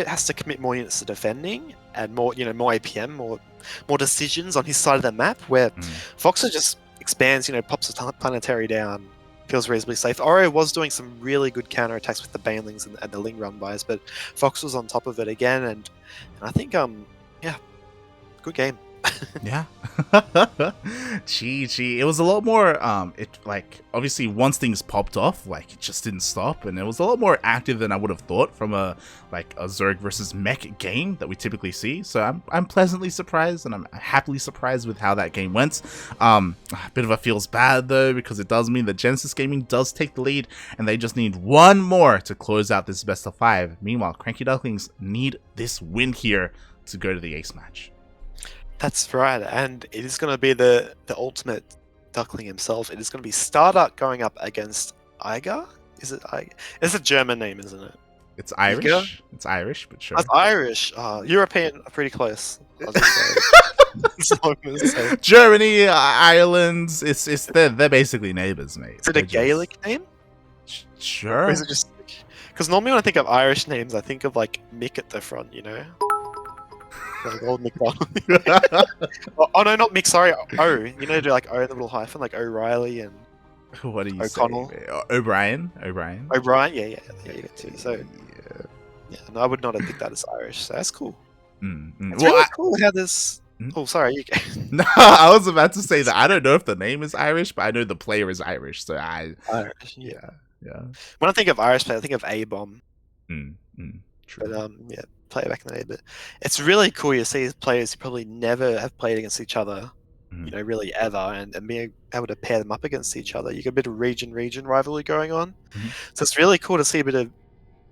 has to commit more units to defending and more, you know, more APM, more decisions on his side of the map. Where Foxer just expands, you know, pops a planetary down. Feels reasonably safe. Oreo was doing some really good counterattacks with the Banelings and the Ling run-bys, but Fox was on top of it again, and I think, yeah, good game. Yeah. Gee. It was a lot more it like obviously once things popped off, like it just didn't stop, and it was a lot more active than I would have thought from a Zerg versus mech game that we typically see. So I'm pleasantly surprised, and I'm happily surprised with how that game went. A bit of a feels bad though, because it does mean that Genesis Gaming does take the lead, and they just need one more to close out this best of 5. Meanwhile, CranKy Ducklings need this win here to go to the ace match. That's right, and it is going to be the ultimate duckling himself. It is going to be StarDuck going up against Eiger. Is it Eiger? It's a German name, isn't it? It's Irish. Eiger? It's Irish, but sure. That's Irish. European are pretty close. I'll just say. Germany, Ireland. They're basically neighbors, mate. Is it a Gaelic name? Sure. Or is it just because normally when I think of Irish names, I think of like Mick at the front, you know. Like old McDonald. Oh no, not Mick. Sorry, O. You know, do like O in the little hyphen, like O'Reilly and what are you O'Connell? saying? O'Brien. Yeah. There you go too. So yeah, no, I would not have picked that as Irish. So that's cool. It's really cool how this. Oh, sorry. You go. No, I was about to say that I don't know if the name is Irish, but I know the player is Irish. So Irish. Yeah. When I think of Irish player, I think of A-Bomb. True. But yeah, player back in the day. But it's really cool to see players who probably never have played against each other, you know, really ever, and being able to pair them up against each other. You got a bit of region rivalry going on. So it's really cool to see a bit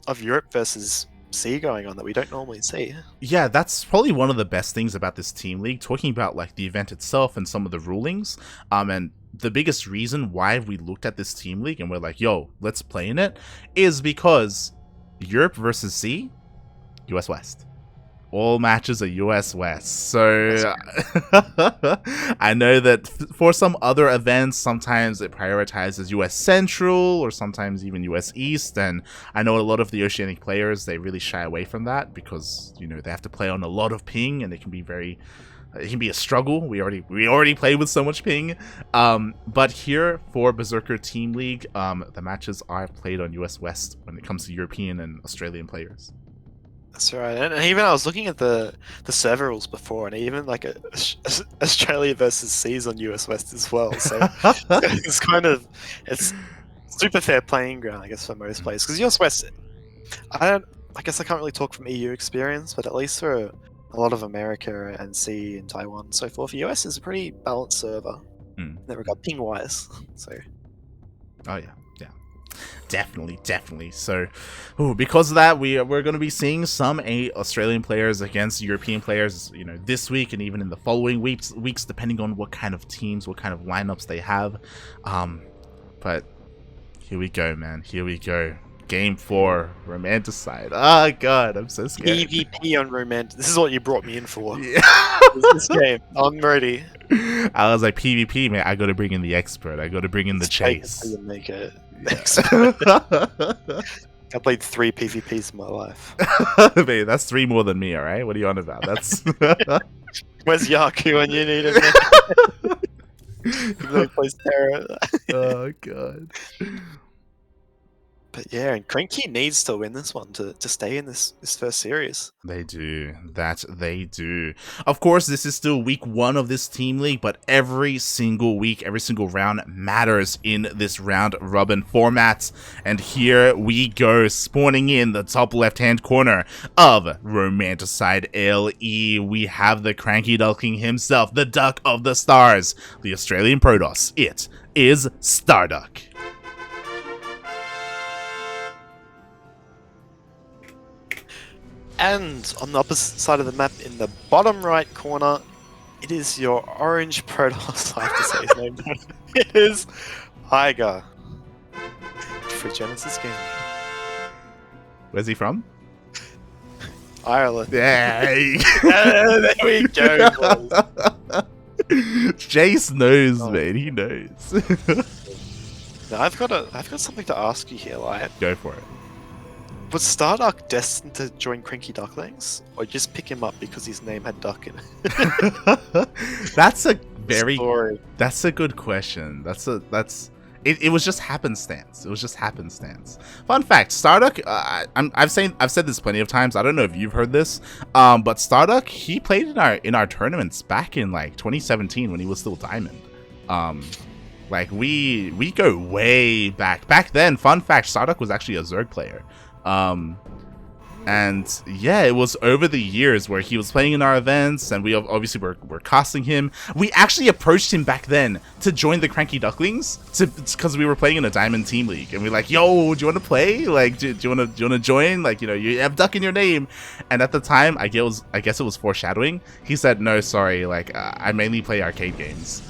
of Europe versus C going on that we don't normally see. Yeah, that's probably one of the best things about this team league, talking about like the event itself and some of the rulings. And the biggest reason why we looked at this team league and we're like, yo, let's play in it, is because Europe versus C, US West. All matches are US West. So I know that for some other events, sometimes it prioritizes US Central or sometimes even US East. And I know a lot of the Oceanic players, they really shy away from that because, you know, they have to play on a lot of ping and it can be a struggle. We already played with so much ping. But here for Berserker Team League, the matches are played on US West when it comes to European and Australian players. That's right, and even I was looking at the server rules before, and even like Australia versus C's on US West as well. So it's super fair playing ground, I guess, for most players. Because US West, I guess I can't really talk from EU experience, but at least for a lot of America and C and Taiwan and so forth, US is a pretty balanced server. Never got ping wise, so. Oh yeah. Definitely. So, because of that, we're going to be seeing some Australian players against European players, you know, this week and even in the following weeks, depending on what kind of teams, what kind of lineups they have. But here we go, man. Here we go. Game 4, Romanticide. Oh god, I'm so scared. PvP on Romantic. This is what you brought me in for. Yeah. This game. I'm ready. I was like, PvP, man. I got to bring in the expert. I got to bring in the chase. You make it. Yeah. I played 3 PvPs in my life. Mate, that's 3 more than me, alright? What are you on about? That's Where's Yaku when you need him? He plays Terra. Oh god. But yeah, and CranKy needs to win this one to stay in this first series. They do. They do. Of course, this is still week 1 of this team league, but every single week, every single round matters in this round robin format. And here we go, spawning in the top left-hand corner of Romanticide LE. We have the CranKy Duckling himself, the Duck of the Stars, the Australian Protoss. It is StarDuck. And on the opposite side of the map, in the bottom right corner, it is your orange Protoss. I have to say his name. It is Eiger for Genesis Gaming. Where's he from? Ireland. Yeah. There we go, boys. Jace knows, man. He knows. Now I've got something to ask you here, Lion. Go for it. Was StarDuck destined to join CranKy Ducklings, or just pick him up because his name had duck in it? That's a good question. It was just happenstance. It was just happenstance. Fun fact: StarDuck. I've said this plenty of times. I don't know if you've heard this, but StarDuck, he played in our tournaments back in like 2017 when he was still Diamond. Like we go way back. Back then, fun fact: StarDuck was actually a Zerg player. And yeah, it was over the years where he was playing in our events, and we obviously were casting him. We actually approached him back then to join the CranKy Ducklings, because we were playing in a Diamond Team League, and we're like, "Yo, do you want to play? Like, do you want to join? Like, you know, you have Duck in your name." And at the time, I guess it was foreshadowing. He said, "No, sorry. Like, I mainly play arcade games."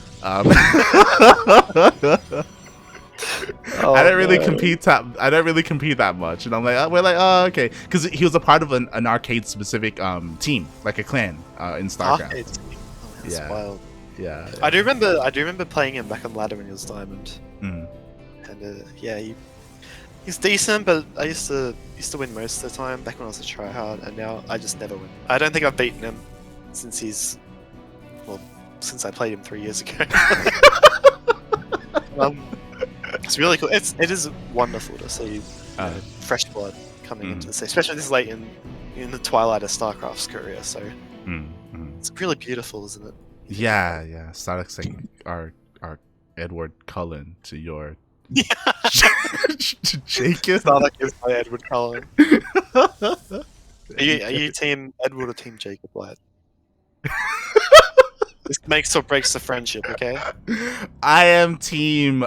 I don't really compete that much, and I'm like, we're like, oh, okay, because he was a part of an arcade specific team, like a clan in StarCraft. Oh, that's wild. Yeah. I do remember playing him back on ladder when he was Diamond. Mm. And yeah, he's decent, but I used to win most of the time back when I was a tryhard, and now I just never win. I don't think I've beaten him since I played him 3 years ago. It's really cool. It is wonderful to see fresh blood coming into this, especially this late in the twilight of StarCraft's career. So it's really beautiful, isn't it? Yeah. StarDuck's like our Edward Cullen to your Jacob. StarDuck is my Edward Cullen. Are you team Edward or team Jacob Light? This makes or breaks the friendship, okay? I am team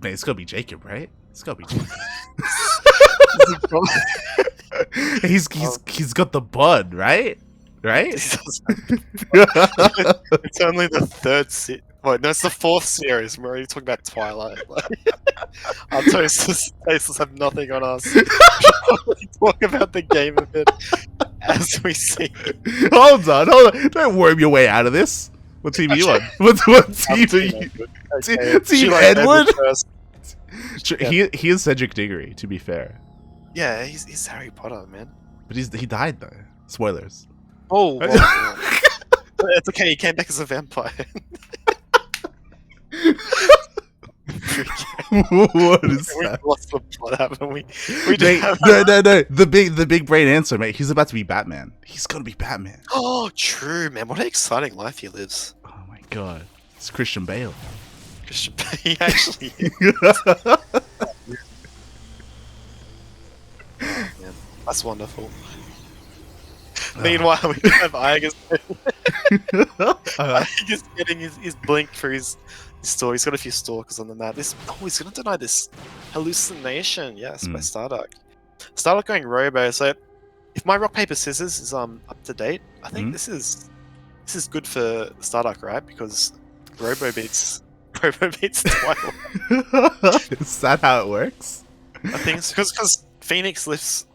it's gonna be Jacob, right? It's gonna be Jacob. He's got the bud, right? Right? It's only the third no, it's the fourth series. We're already talking about Twilight. Our tasteless have nothing on us. We talk about the game a bit as we see. Hold on. Don't worm your way out of this. What team are you on? What team are you? Team Edward? He is Cedric Diggory, to be fair. Yeah, he's Harry Potter, man. But he died though. Spoilers. Oh, well, it's okay. He came back as a vampire. What is We've that? lost the plot, haven't we? No. The big brain answer, mate. He's about to be Batman. He's gonna be Batman. Oh, true, man. What an exciting life he lives. Oh my god, it's Christian Bale. He actually is. Oh, man. That's wonderful. Meanwhile, we have Eiger's getting his blink for his store. He's got a few stalkers on the map. He's going to deny this hallucination. Yes, by StarDuck. StarDuck going Robo. So if my rock paper scissors is up to date, I think this is good for StarDuck, right? Because Robo beats Twilight. Is that how it works? I think it's because Phoenix lifts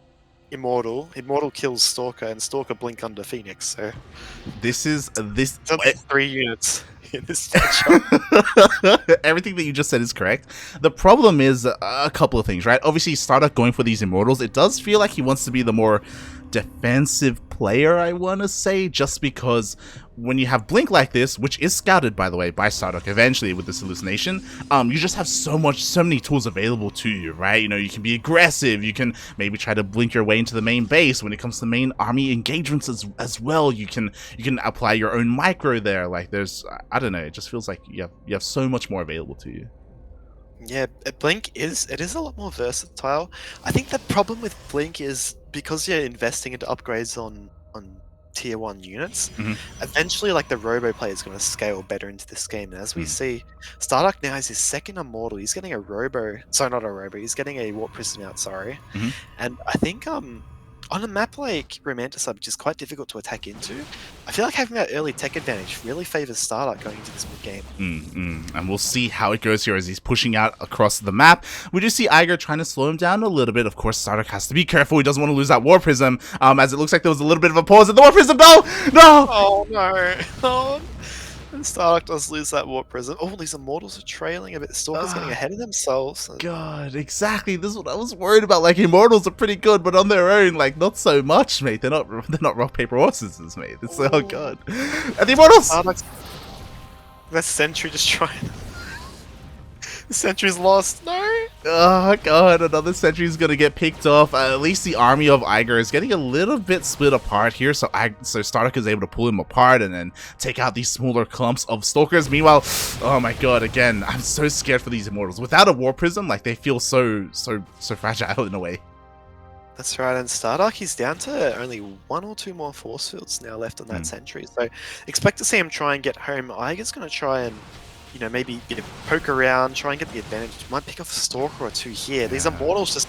Immortal. Immortal kills Stalker, and Stalker blink under Phoenix. So this. It's only 3 units in this matchup. Everything that you just said is correct. The problem is a couple of things, right? Obviously, StarDuck going for these Immortals, it does feel like he wants to be the more defensive player, I want to say, just because when you have Blink like this, which is scouted, by the way, by StarDuck eventually with this hallucination, you just have so many tools available to you, right? You know, you can be aggressive, you can maybe try to blink your way into the main base. When it comes to main army engagements as well, you can apply your own micro there. Like there's, I don't know, it just feels like you have so much more available to you. Yeah, Blink is a lot more versatile. I think the problem with Blink is because you're investing into upgrades on tier 1 units, eventually like the Robo player is going to scale better into this game. And as we see, StarDuck now has his second Immortal. He's getting a Robo, sorry, not a Robo, he's getting a Warp Prism out, sorry. And I think on a map like Romanticide, which is quite difficult to attack into, I feel like having that early tech advantage really favors StarDuck going into this mid-game. And we'll see how it goes here as he's pushing out across the map. We do see Eiger trying to slow him down a little bit. Of course, StarDuck has to be careful. He doesn't want to lose that War Prism, as it looks like there was a little bit of a pause at the War Prism. No! Oh, no. Oh. And StarDuck does lose that Warp Prism. Oh, these Immortals are trailing a bit. Stalker's getting ahead of themselves. God, exactly. This is what I was worried about. Like, Immortals are pretty good, but on their own, like, not so much, mate. They're not rock, paper, or scissors, mate. It's like, oh, God. And the Immortals! That sentry just trying. The sentry's lost. No. Oh god, another sentry is gonna get picked off. At least the army of Eiger is getting a little bit split apart here, so StarDuck is able to pull him apart and then take out these smaller clumps of stalkers. Meanwhile, oh my god, again, I'm so scared for these immortals. Without a war prism, like they feel so fragile in a way. That's right, and StarDuck, he's down to only 1 or 2 more force fields now left on that sentry, so expect to see him try and get home. Eiger's going to try and, you know, maybe poke around, try and get the advantage. Might pick off a stalker or 2 here. These immortals just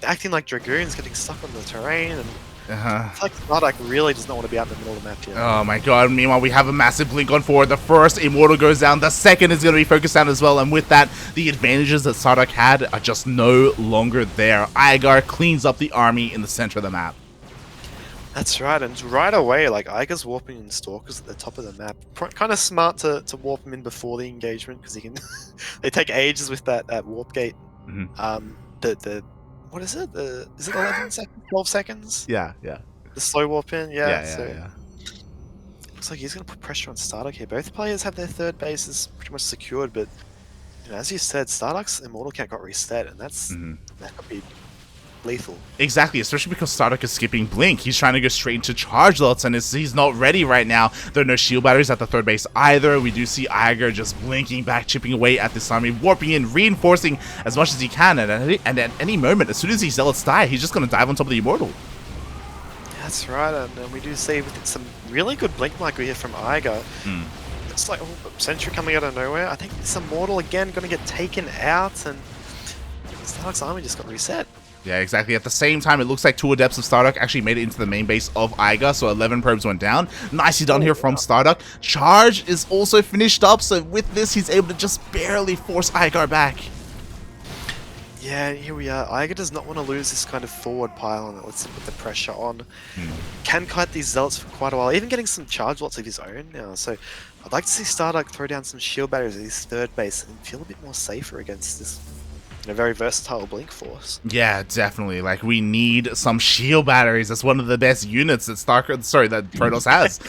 acting like dragoons, getting stuck on the terrain, and it's like StarDuck really does not want to be out in the middle of the map here. Oh my god, meanwhile we have a massive blink on forward. The first immortal goes down, the second is going to be focused down as well, and with that, the advantages that StarDuck had are just no longer there. Eiger cleans up the army in the center of the map. That's right, and right away, like, Eiger's warping in stalkers at the top of the map. Kind of smart to warp them in before the engagement, because he can... they take ages with that warp gate. What is it? Is it 11 seconds? 12 seconds? Yeah. The slow warp in? Yeah. Looks like he's going to put pressure on StarDuck here. Both players have their third bases pretty much secured, but you know, as you said, StarDuck's immortal count got reset, and that could be lethal. Exactly, especially because StarDuck is skipping Blink. He's trying to go straight into charge lots, and he's not ready right now. There are no shield batteries at the third base either. We do see Eiger just blinking back, chipping away at this army, warping in, reinforcing as much as he can, and at any moment, as soon as these zealots die, he's just going to dive on top of the immortal. That's right, and we do see some really good blink micro here from Eiger. It's like sentry coming out of nowhere. I think this immortal again going to get taken out, and StarDuck's army just got reset. Yeah, exactly. At the same time, it looks like 2 adepts of StarDuck actually made it into the main base of Eiger, so 11 probes went down. Nicely done here from StarDuck. Charge is also finished up, so with this, he's able to just barely force Eiger back. Yeah, here we are. Eiger does not want to lose this kind of forward pile, and let's put the pressure on. Can kite these zealots for quite a while, even getting some charge lots of his own now. So I'd like to see StarDuck throw down some shield barriers at his third base and feel a bit more safer against this very versatile blink force. Yeah, definitely. Like, we need some shield batteries. That's one of the best units that that Protoss has.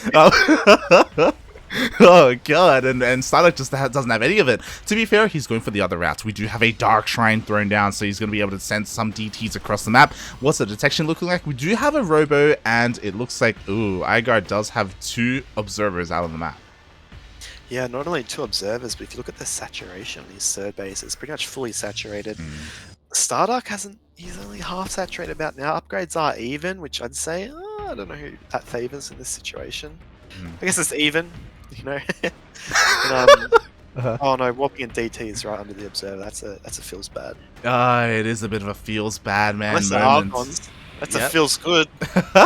Oh god, and StarDuck just doesn't have any of it. To be fair, he's going for the other routes. We do have a Dark Shrine thrown down, so he's going to be able to send some DTs across the map. What's the detection looking like? We do have a Robo, and it looks like, Eiger does have 2 observers out on the map. Yeah, not only 2 observers, but if you look at the saturation on his third base, it's pretty much fully saturated. StarDuck he's only half saturated about now. Upgrades are even, which I'd say, I don't know who that favors in this situation. I guess it's even, you know. Oh no, warping in DT is right under the observer. That's a feels bad. It is a bit of a feels bad, man. Unless they're Archons. That's a feels good.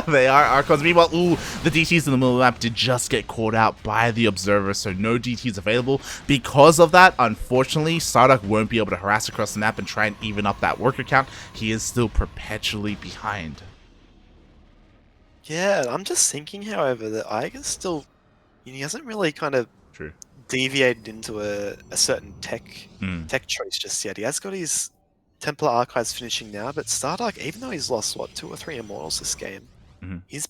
They are Archons. Meanwhile, the DTs in the middle of the map did just get caught out by the observer, so no DTs available. Because of that, unfortunately, StarDuck won't be able to harass across the map and try and even up that worker count. He is still perpetually behind. Yeah, I'm just thinking, however, that Eiger's still, he hasn't really kind of deviated into a certain tech choice just yet. He has got his Templar Archives finishing now, but StarDuck, even though he's lost, what, 2 or 3 Immortals this game, he's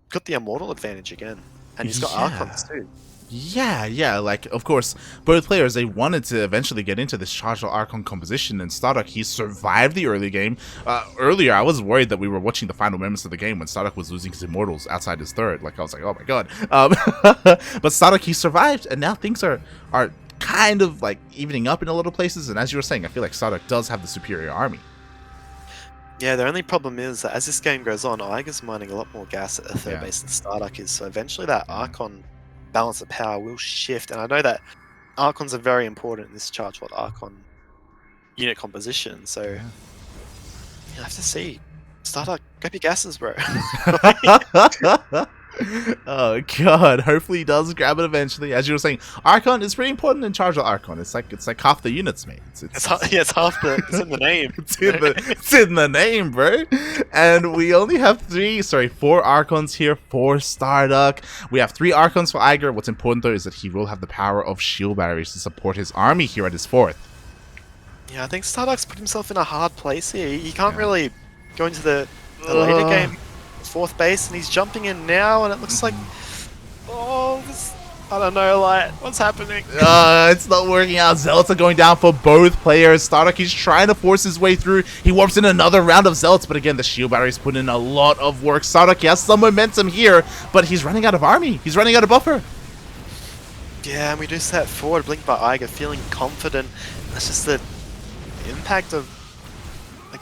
got the Immortal advantage again. And he's got Archons too. Yeah, like, of course, both players, they wanted to eventually get into this Charged Archon composition, and StarDuck, he survived the early game. Earlier, I was worried that we were watching the final moments of the game when StarDuck was losing his Immortals outside his third. Like, I was like, oh my god. But StarDuck, he survived, and now things are kind of, like, evening up in a lot of places, and as you were saying, I feel like StarDuck does have the superior army. Yeah, the only problem is that as this game goes on, Eiger's mining a lot more gas at the third base than StarDuck is, so eventually that Archon balance of power will shift, and I know that Archons are very important in this Charged Archon unit composition, so you have to see. StarDuck, grab your gases, bro. Oh god, hopefully he does grab it eventually. As you were saying, Archon is pretty important in Charged Archon. It's like half the units, mate. It's half the. It's in the name. It's in the name, bro. And we only have 4 Archons here for StarDuck. We have 3 Archons for Eiger. What's important though is that he will have the power of shield batteries to support his army here at his 4th. Yeah, I think StarDuck's put himself in a hard place here. He can't really go into the later game 4th base, and he's jumping in now, and it looks like, I don't know, like, what's happening? It's not working out. Zealots are going down for both players. StarDuck, he's trying to force his way through. He warps in another round of Zealots, but again, the shield battery's put in a lot of work. StarDuck, he has some momentum here, but he's running out of army. He's running out of buffer. Yeah, and we do set forward, blinked by Eiger, feeling confident. That's just the impact of, like,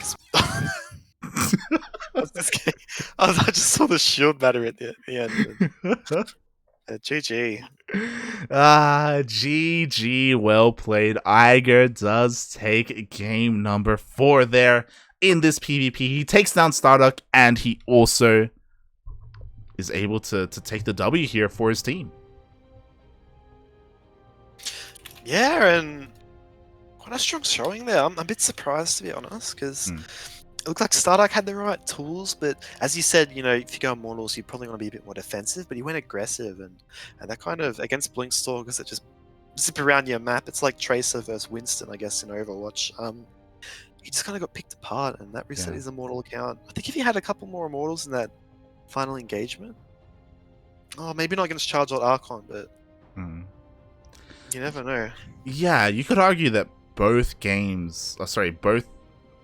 I just saw the shield battery at the end. GG. GG, well played. Eiger does take game number 4 there in this PvP. He takes down StarDuck, and he also is able to take the W here for his team. Yeah, and quite a strong showing there. I'm a bit surprised, to be honest, because it looked like StarDuck had the right tools, but as you said, you know, if you go Immortals, you probably want to be a bit more defensive, but he went aggressive, and that kind of, against Blinkstalk, because it just zip around your map. It's like Tracer versus Winston, I guess, in Overwatch. He just kind of got picked apart, and that reset his Immortal account. I think if he had a couple more Immortals in that final engagement, maybe not against Charge Archon, but you never know. Yeah, you could argue that both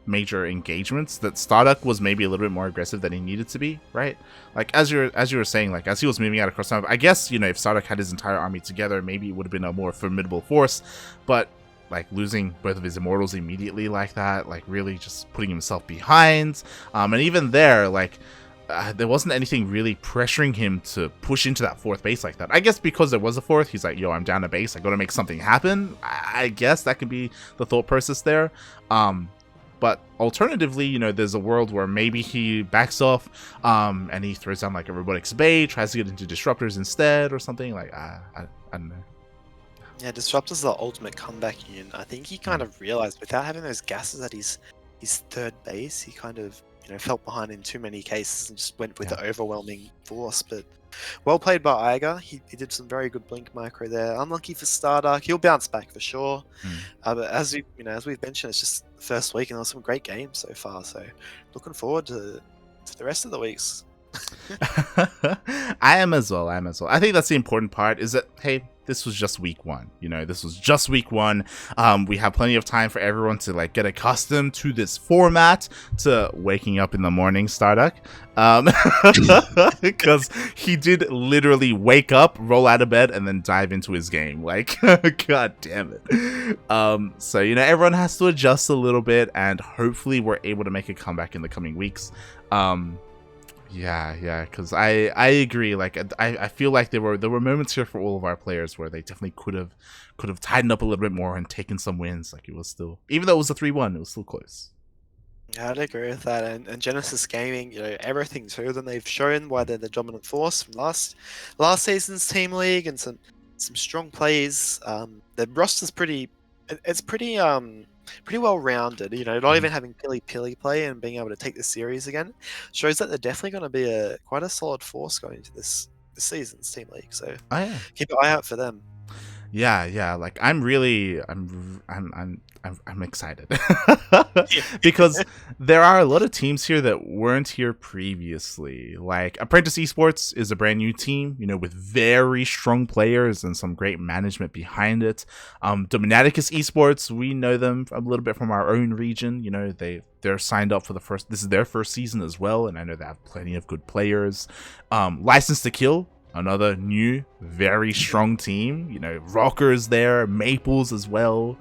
major engagements, that StarDuck was maybe a little bit more aggressive than he needed to be, right? Like as you were saying, like as he was moving out across time, I guess, you know, if StarDuck had his entire army together, maybe it would have been a more formidable force, but like losing both of his Immortals immediately like that, like really just putting himself behind, and even there, like there wasn't anything really pressuring him to push into that 4th base like that. I guess because there was a 4th, he's like, yo, I'm down a base, I gotta make something happen. I guess that could be the thought process there. But alternatively, you know, there's a world where maybe he backs off, and he throws down like a Robotics Bay, tries to get into Disruptors instead or something. Like, I don't know. Yeah, Disruptor's the ultimate comeback unit. I think he kind of realized without having those gases at his 3rd base, he kind of, you know, felt behind in too many cases and just went with the overwhelming force. But well played by Eiger. He did some very good blink micro there. Unlucky for StarDuck. He'll bounce back for sure. But as we've mentioned, it's just the first week, and there was some great games so far. So looking forward to the rest of the weeks. I am as well. I think that's the important part, is that, hey, this was just week 1. You know, this was just week 1. We have plenty of time for everyone to like get accustomed to this format, to waking up in the morning, StarDuck. Because he did literally wake up, roll out of bed, and then dive into his game. Like, god damn it. So, you know, everyone has to adjust a little bit, and hopefully we're able to make a comeback in the coming weeks. Yeah, because I agree. Like I feel like there were moments here for all of our players where they definitely could have tightened up a little bit more and taken some wins. Like it was still, even though it was a 3-1, it was still close. Yeah, I'd agree with that. And Genesis Gaming, you know, everything to them. They've shown why they're the dominant force from last season's team league, and some strong plays. The roster's pretty well rounded, you know, not even having Pilly play and being able to take the series again shows that they're definitely going to be quite a solid force going into this season's team league. So keep an eye out for them. Yeah, like I'm excited because there are a lot of teams here that weren't here previously. Like Apprentice Esports is a brand new team, you know, with very strong players and some great management behind it. Dominaticus Esports, we know them a little bit from our own region. You know, they're signed up for this is their first season as well, and I know they have plenty of good players. License to Kill, another new, very strong team. You know, Rockers there, Maples as well.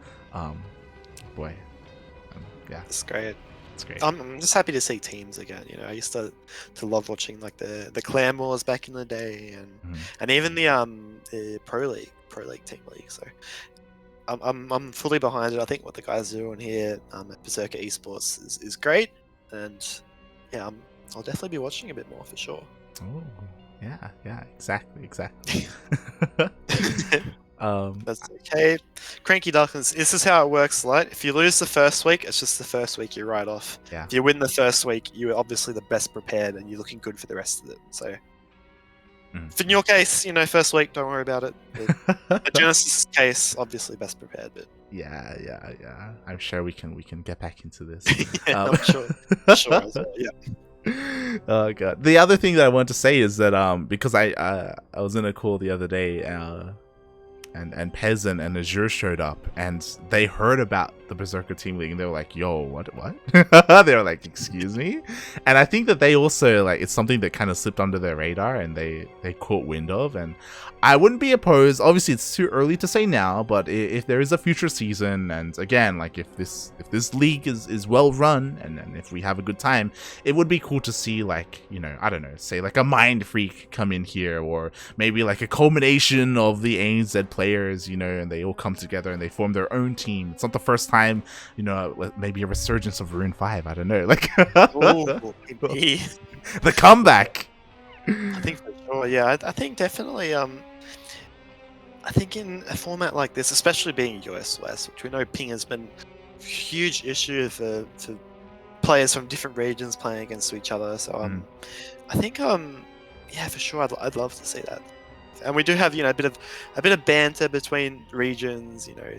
Yeah, it's great. It's great. I'm just happy to see teams again. You know, I used to love watching like the Clan Wars back in the day, and even the Pro League team league. So I'm fully behind it. I think what the guys are doing here at Berserker Esports is great, and yeah, I'll definitely be watching a bit more for sure. Oh, yeah, exactly. That's okay. CranKy Ducklings, this is how it works, right? If you lose the first week, it's just the first week you write off. Yeah. If you win the first week, you're obviously the best prepared and you're looking good for the rest of it. So, in your case, you know, first week, don't worry about it. In Genesis' case, obviously best prepared, but yeah. I'm sure we can get back into this. I'm sure as well, yeah. Oh god. The other thing that I want to say is that because I was in a call the other day and Pez and Azure showed up and they heard about the Berserker Team League and they were like, yo, what? They were like, excuse me? And I think that they also, like, it's something that kind of slipped under their radar and they caught wind of, and I wouldn't be opposed. Obviously, it's too early to say now, but if there is a future season, and again, like, if this league is well run and if we have a good time, it would be cool to see, like, you know, I don't know, say like a Mind Freak come in here, or maybe like a culmination of the ANZ players, you know, and they all come together and they form their own team. It's not the first time, you know, maybe a resurgence of Rune 5, I don't know, like Ooh, maybe. the comeback. I think for sure, yeah. I think definitely. I think in a format like this, especially being US West, which we know ping has been a huge issue for players from different regions playing against each other. So I think yeah, for sure, I'd love to see that. And we do have, you know, a bit of banter between regions. You know,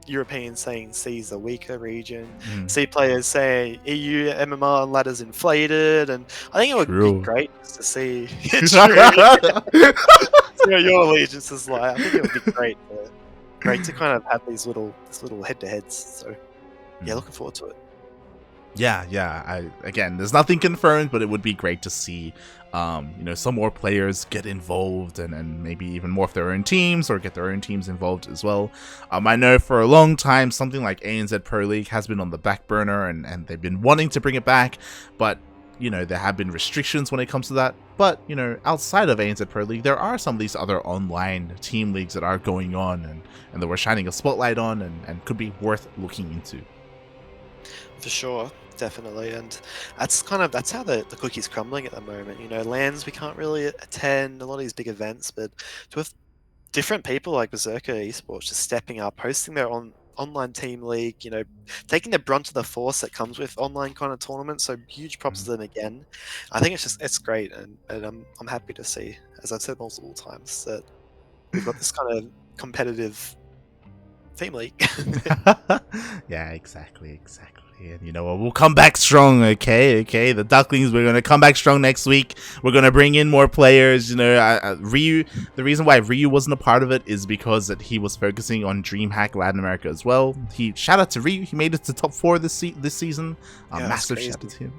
Europeans saying C's a weaker region, C players say EU MMR and ladders inflated, and I think it would be great to see your allegiances lie. I think it would be great to kind of have these little head-to-heads. So yeah, looking forward to it. Yeah. Again, there's nothing confirmed, but it would be great to see, you know, some more players get involved and maybe even morph their own teams or get their own teams involved as well. I know for a long time something like ANZ Pro League has been on the back burner and they've been wanting to bring it back, but you know, there have been restrictions when it comes to that. But, you know, outside of ANZ Pro League, there are some of these other online team leagues that are going on and that we're shining a spotlight on and could be worth looking into. For sure. Definitely, and that's how the cookie's crumbling at the moment. You know, lands we can't really attend a lot of these big events, but to have different people like Berserker Esports just stepping up, hosting their online team league, you know, taking the brunt of the force that comes with online kind of tournaments. So huge props to them again. I think it's great, and I'm happy to see, as I've said multiple times, that we've got this kind of competitive team league. Yeah, exactly. And you know what? We'll come back strong, okay? The Ducklings, we're going to come back strong next week. We're going to bring in more players. You know, Ryu, the reason why Ryu wasn't a part of it is because that he was focusing on DreamHack Latin America as well. Shout out to Ryu. He made it to top 4 this season. Massive shout out to him.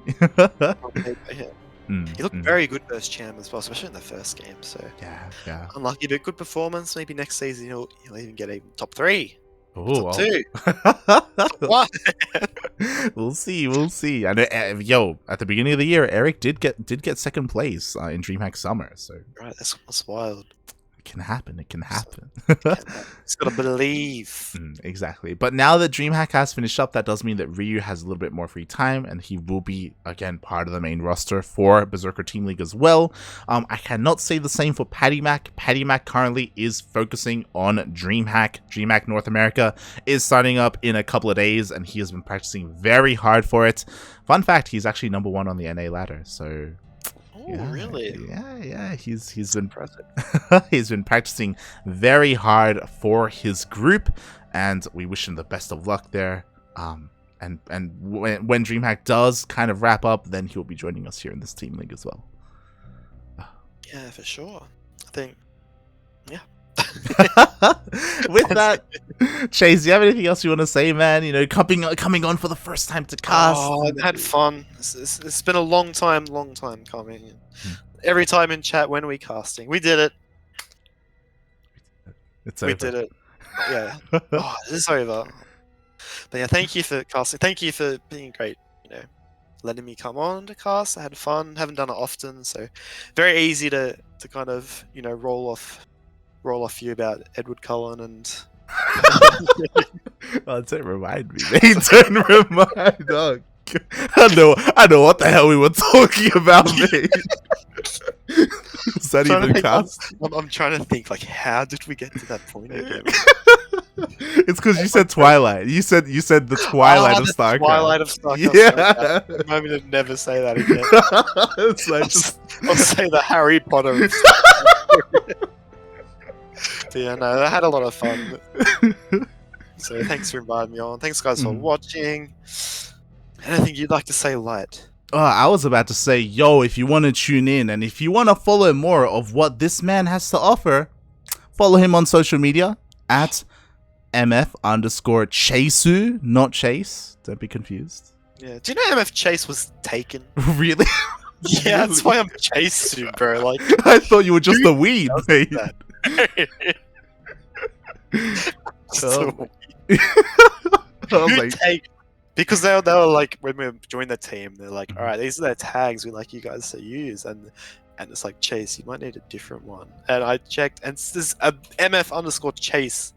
He looked very good first champ as well, especially in the first game. So yeah. Unlucky, but good performance. Maybe next season he'll even get even top 3. Oh, well. We'll see. I know, at the beginning of the year, Erik did get second place in DreamHack Summer. So right, that's wild. It can happen. Just gotta believe. Exactly. But now that DreamHack has finished up, that does mean that Ryu has a little bit more free time, and he will be again part of the main roster for Berserker Team League as well. I cannot say the same for Patty Mac. Patty Mac currently is focusing on DreamHack. DreamHack North America is starting up in a couple of days, and he has been practicing very hard for it. Fun fact: he's actually number 1 on the NA ladder. So. Oh, really? Yeah. He's been he's been practicing very hard for his group, and we wish him the best of luck there. And when DreamHack does kind of wrap up, then he'll be joining us here in this team league as well. Yeah, for sure. I think. Yeah. With that, Chase, do you have anything else you want to say, man? You know, coming on for the first time to cast. Oh, I had fun. It's been a long time coming. Every time in chat, when are we casting? We did it. We did it. Yeah. Oh, it's over. But yeah, thank you for casting. Thank you for being great. You know, letting me come on to cast. I had fun. Haven't done it often, so very easy to kind of, you know, roll off you about Edward Cullen and. Oh, don't remind me, mate. Don't remind. Oh, I know what the hell we were talking about, mate. Is that even cast? I'm trying to think, like, how did we get to that point again? It's because you said Twilight. You said the Twilight of StarCraft. Twilight of StarCraft. Yeah. I'm going to never say that again. It's like I'll say the Harry Potter of But yeah, no, I had a lot of fun. So thanks for inviting me on. Thanks, guys, for watching. Anything you'd like to say, Light? I was about to say, yo, if you want to tune in and if you want to follow more of what this man has to offer, follow him on social media at MF_Chasu, not Chase. Don't be confused. Yeah. Do you know MF Chase was taken? Really? Yeah, that's why I'm Chasu, bro. Like, I thought you were just a weed, mate. So, I was like, because they were like, when we joined the team, they're like, all right, these are their tags we'd like you guys to use, and it's like, Chase, you might need a different one. And I checked, and it's this MF_Chase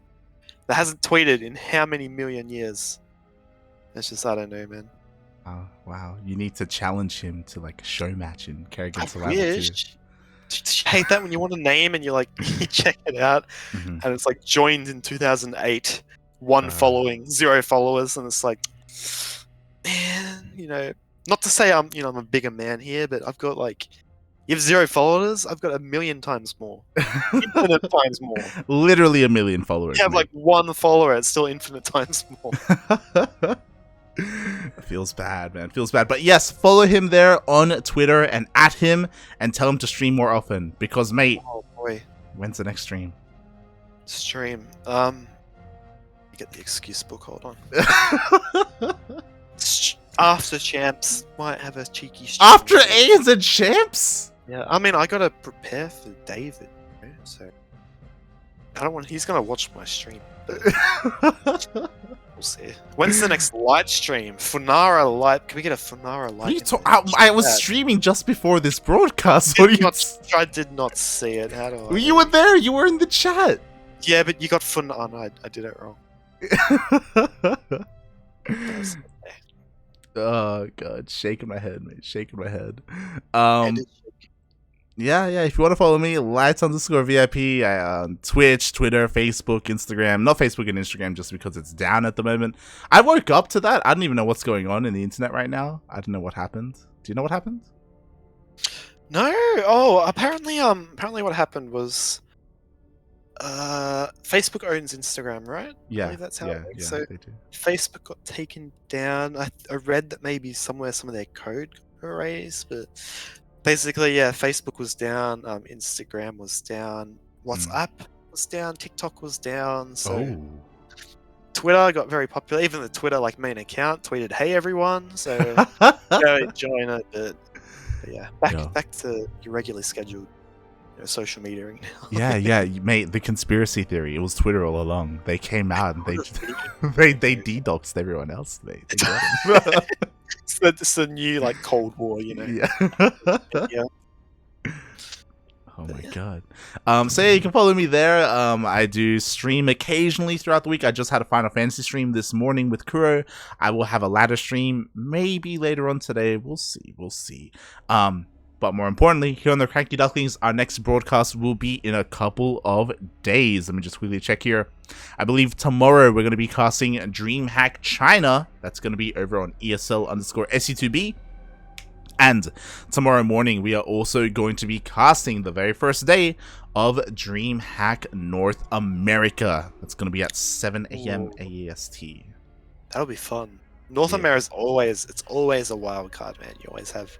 that hasn't tweeted in how many million years. It's just, I don't know, man. oh, wow, you need to challenge him to like a show match in Kerrigan I Survival 2. wish. I hate that when you want a name and you're like, you check it out, and it's like joined in 2008, one following, 0 followers, and it's like, man, you know, not to say I'm a bigger man here, but I've got like, you have 0 followers, I've got 1,000,000 times more, infinite times more. Literally 1,000,000 followers. You have like 1 follower, it's still infinite times more. It feels bad, man. It feels bad. But yes, follow him there on Twitter and at him and tell him to stream more often. Because, mate, Oh boy, when's the next stream? stream. Get the excuse book. Hold on. After champs might have a cheeky stream. After A's and champs? Yeah, I mean, I gotta prepare for David, you know, so I don't want. He's gonna watch my stream. We'll see. When's the next light stream? Funara light. Can we get a Funara light? I was streaming just before this broadcast. What do you? I did not see it. How do I? You were there. You were in the chat. Yeah, but you got Funara. Oh, no, I did it wrong. Oh god, shaking my head, mate. Shaking my head. Yeah, if you want to follow me, lights_VIP, Twitch, Twitter, Facebook, Instagram. Not Facebook and Instagram just because it's down at the moment. I woke up to that. I don't even know what's going on in the internet right now. I don't know what happened. Do you know what happened? No. Oh, apparently what happened was Facebook owns Instagram, right? Yeah. I believe that's how it works. So they do. Facebook got taken down. I read that maybe somewhere some of their code got erased, but basically, yeah, Facebook was down, Instagram was down, WhatsApp was down, TikTok was down, so Twitter got very popular. Even the Twitter like main account tweeted, "Hey everyone," so go join it. But yeah, back to your regularly scheduled social media now. Yeah, mate. The conspiracy theory. It was Twitter all along. They came out and they de-doxed everyone else. They got It's the new like Cold War, you know. Yeah. Oh my god. So yeah, you can follow me there. I do stream occasionally throughout the week. I just had a Final Fantasy stream this morning with Kuro. I will have a ladder stream maybe later on today. We'll see. But more importantly, here on the CranKy Ducklings, our next broadcast will be in a couple of days. Let me just quickly check here. I believe tomorrow we're going to be casting DreamHack China. That's going to be over on ESL_SE2B. And tomorrow morning, we are also going to be casting the very first day of DreamHack North America. That's going to be at 7 a.m. AEST. That'll be fun. North America is always a wild card, man. You always have.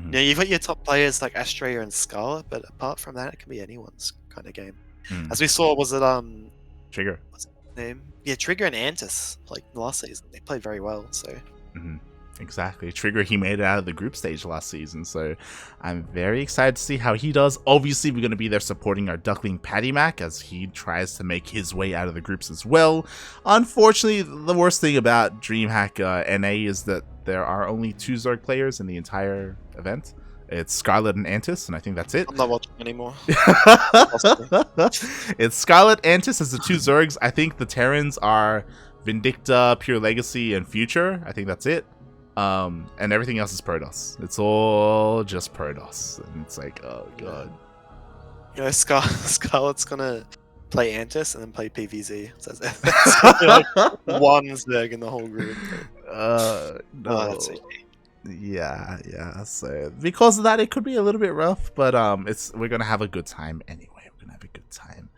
Now you've got your top players like Astraea and Scarlet, but apart from that, it can be anyone's kind of game. As we saw, was it Trigger? What's his name? Yeah, Trigger and Antis. Like last season, they played very well. So. Exactly. Trigger, he made it out of the group stage last season, so I'm very excited to see how he does. Obviously, we're going to be there supporting our Duckling Patty Mac as he tries to make his way out of the groups as well. Unfortunately, the worst thing about DreamHack NA is that there are only 2 Zerg players in the entire event. It's Scarlet and Antis, and I think that's it. I'm not watching anymore. It's Scarlet, Antis as the 2 Zergs. I think the Terrans are Vindicta, Pure Legacy, and Future. I think that's it. And everything else is Protoss. It's all just Protoss. And it's like, oh god. You know, Scarlet's gonna play Antis and then play PVZ. So that's like one Zerg in the whole group. No. That's okay. Yeah. So because of that, it could be a little bit rough, but we're gonna have a good time anyway. We're gonna have a good time.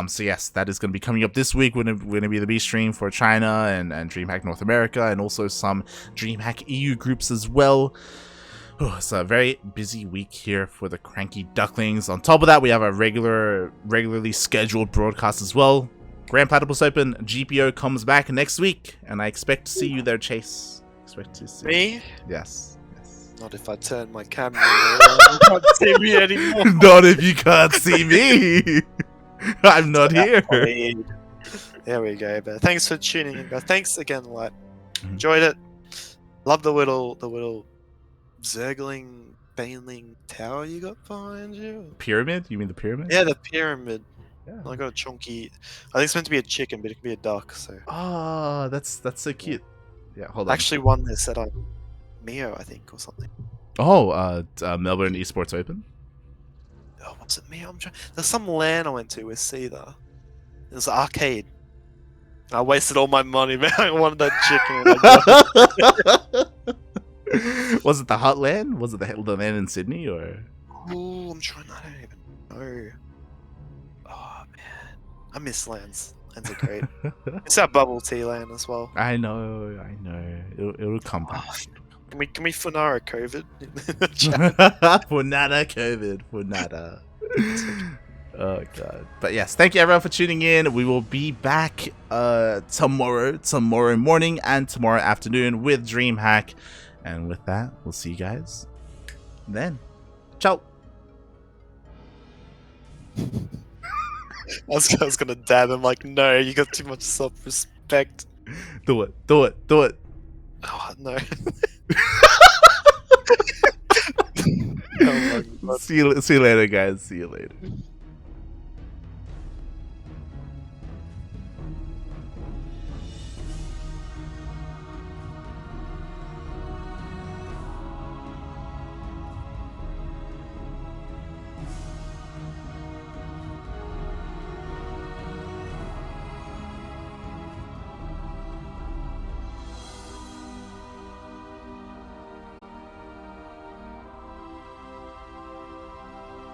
So yes, that is gonna be coming up this week. We're gonna be the B stream for China and DreamHack North America, and also some DreamHack EU groups as well. It's a very busy week here for the CranKy Ducklings. On top of that, we have a regularly scheduled broadcast as well. Grand Platypus Open GPO comes back next week, and I expect to see you there, Chase. Expect to see Me? Yes. Not if I turn my camera around. You can't see me anymore. Not if you can't see me. I'm not here. There we go, but thanks for tuning in, guys. Thanks again, Light. Enjoyed it. Love the little zergling, baneling tower you got behind you. Pyramid? You mean the pyramid? Yeah, the pyramid. Yeah. I got a chunky. I think it's meant to be a chicken, but it can be a duck. So. Oh, that's so cute. Yeah, hold on. Actually, one that said Mio, I think, or something. Oh, Melbourne Esports Open. Oh, what's it, Mio? There's some land I went to with Seether. It was an arcade. I wasted all my money, man. I wanted that chicken. Was it the Hot Land? Was it the land in Sydney, or? Oh, I'm trying. I don't even know. Oh man, I miss lands. Lands are great. It's our bubble tea land as well. I know. It'll come back. Can we Funara COVID? Funada COVID. Funada. Oh god. But yes, thank you everyone for tuning in. We will be back tomorrow morning and tomorrow afternoon with DreamHack. And with that, we'll see you guys then. Ciao. I was gonna dab him like, no, you got too much self-respect. Do it. Oh no. See you later, guys. See you later.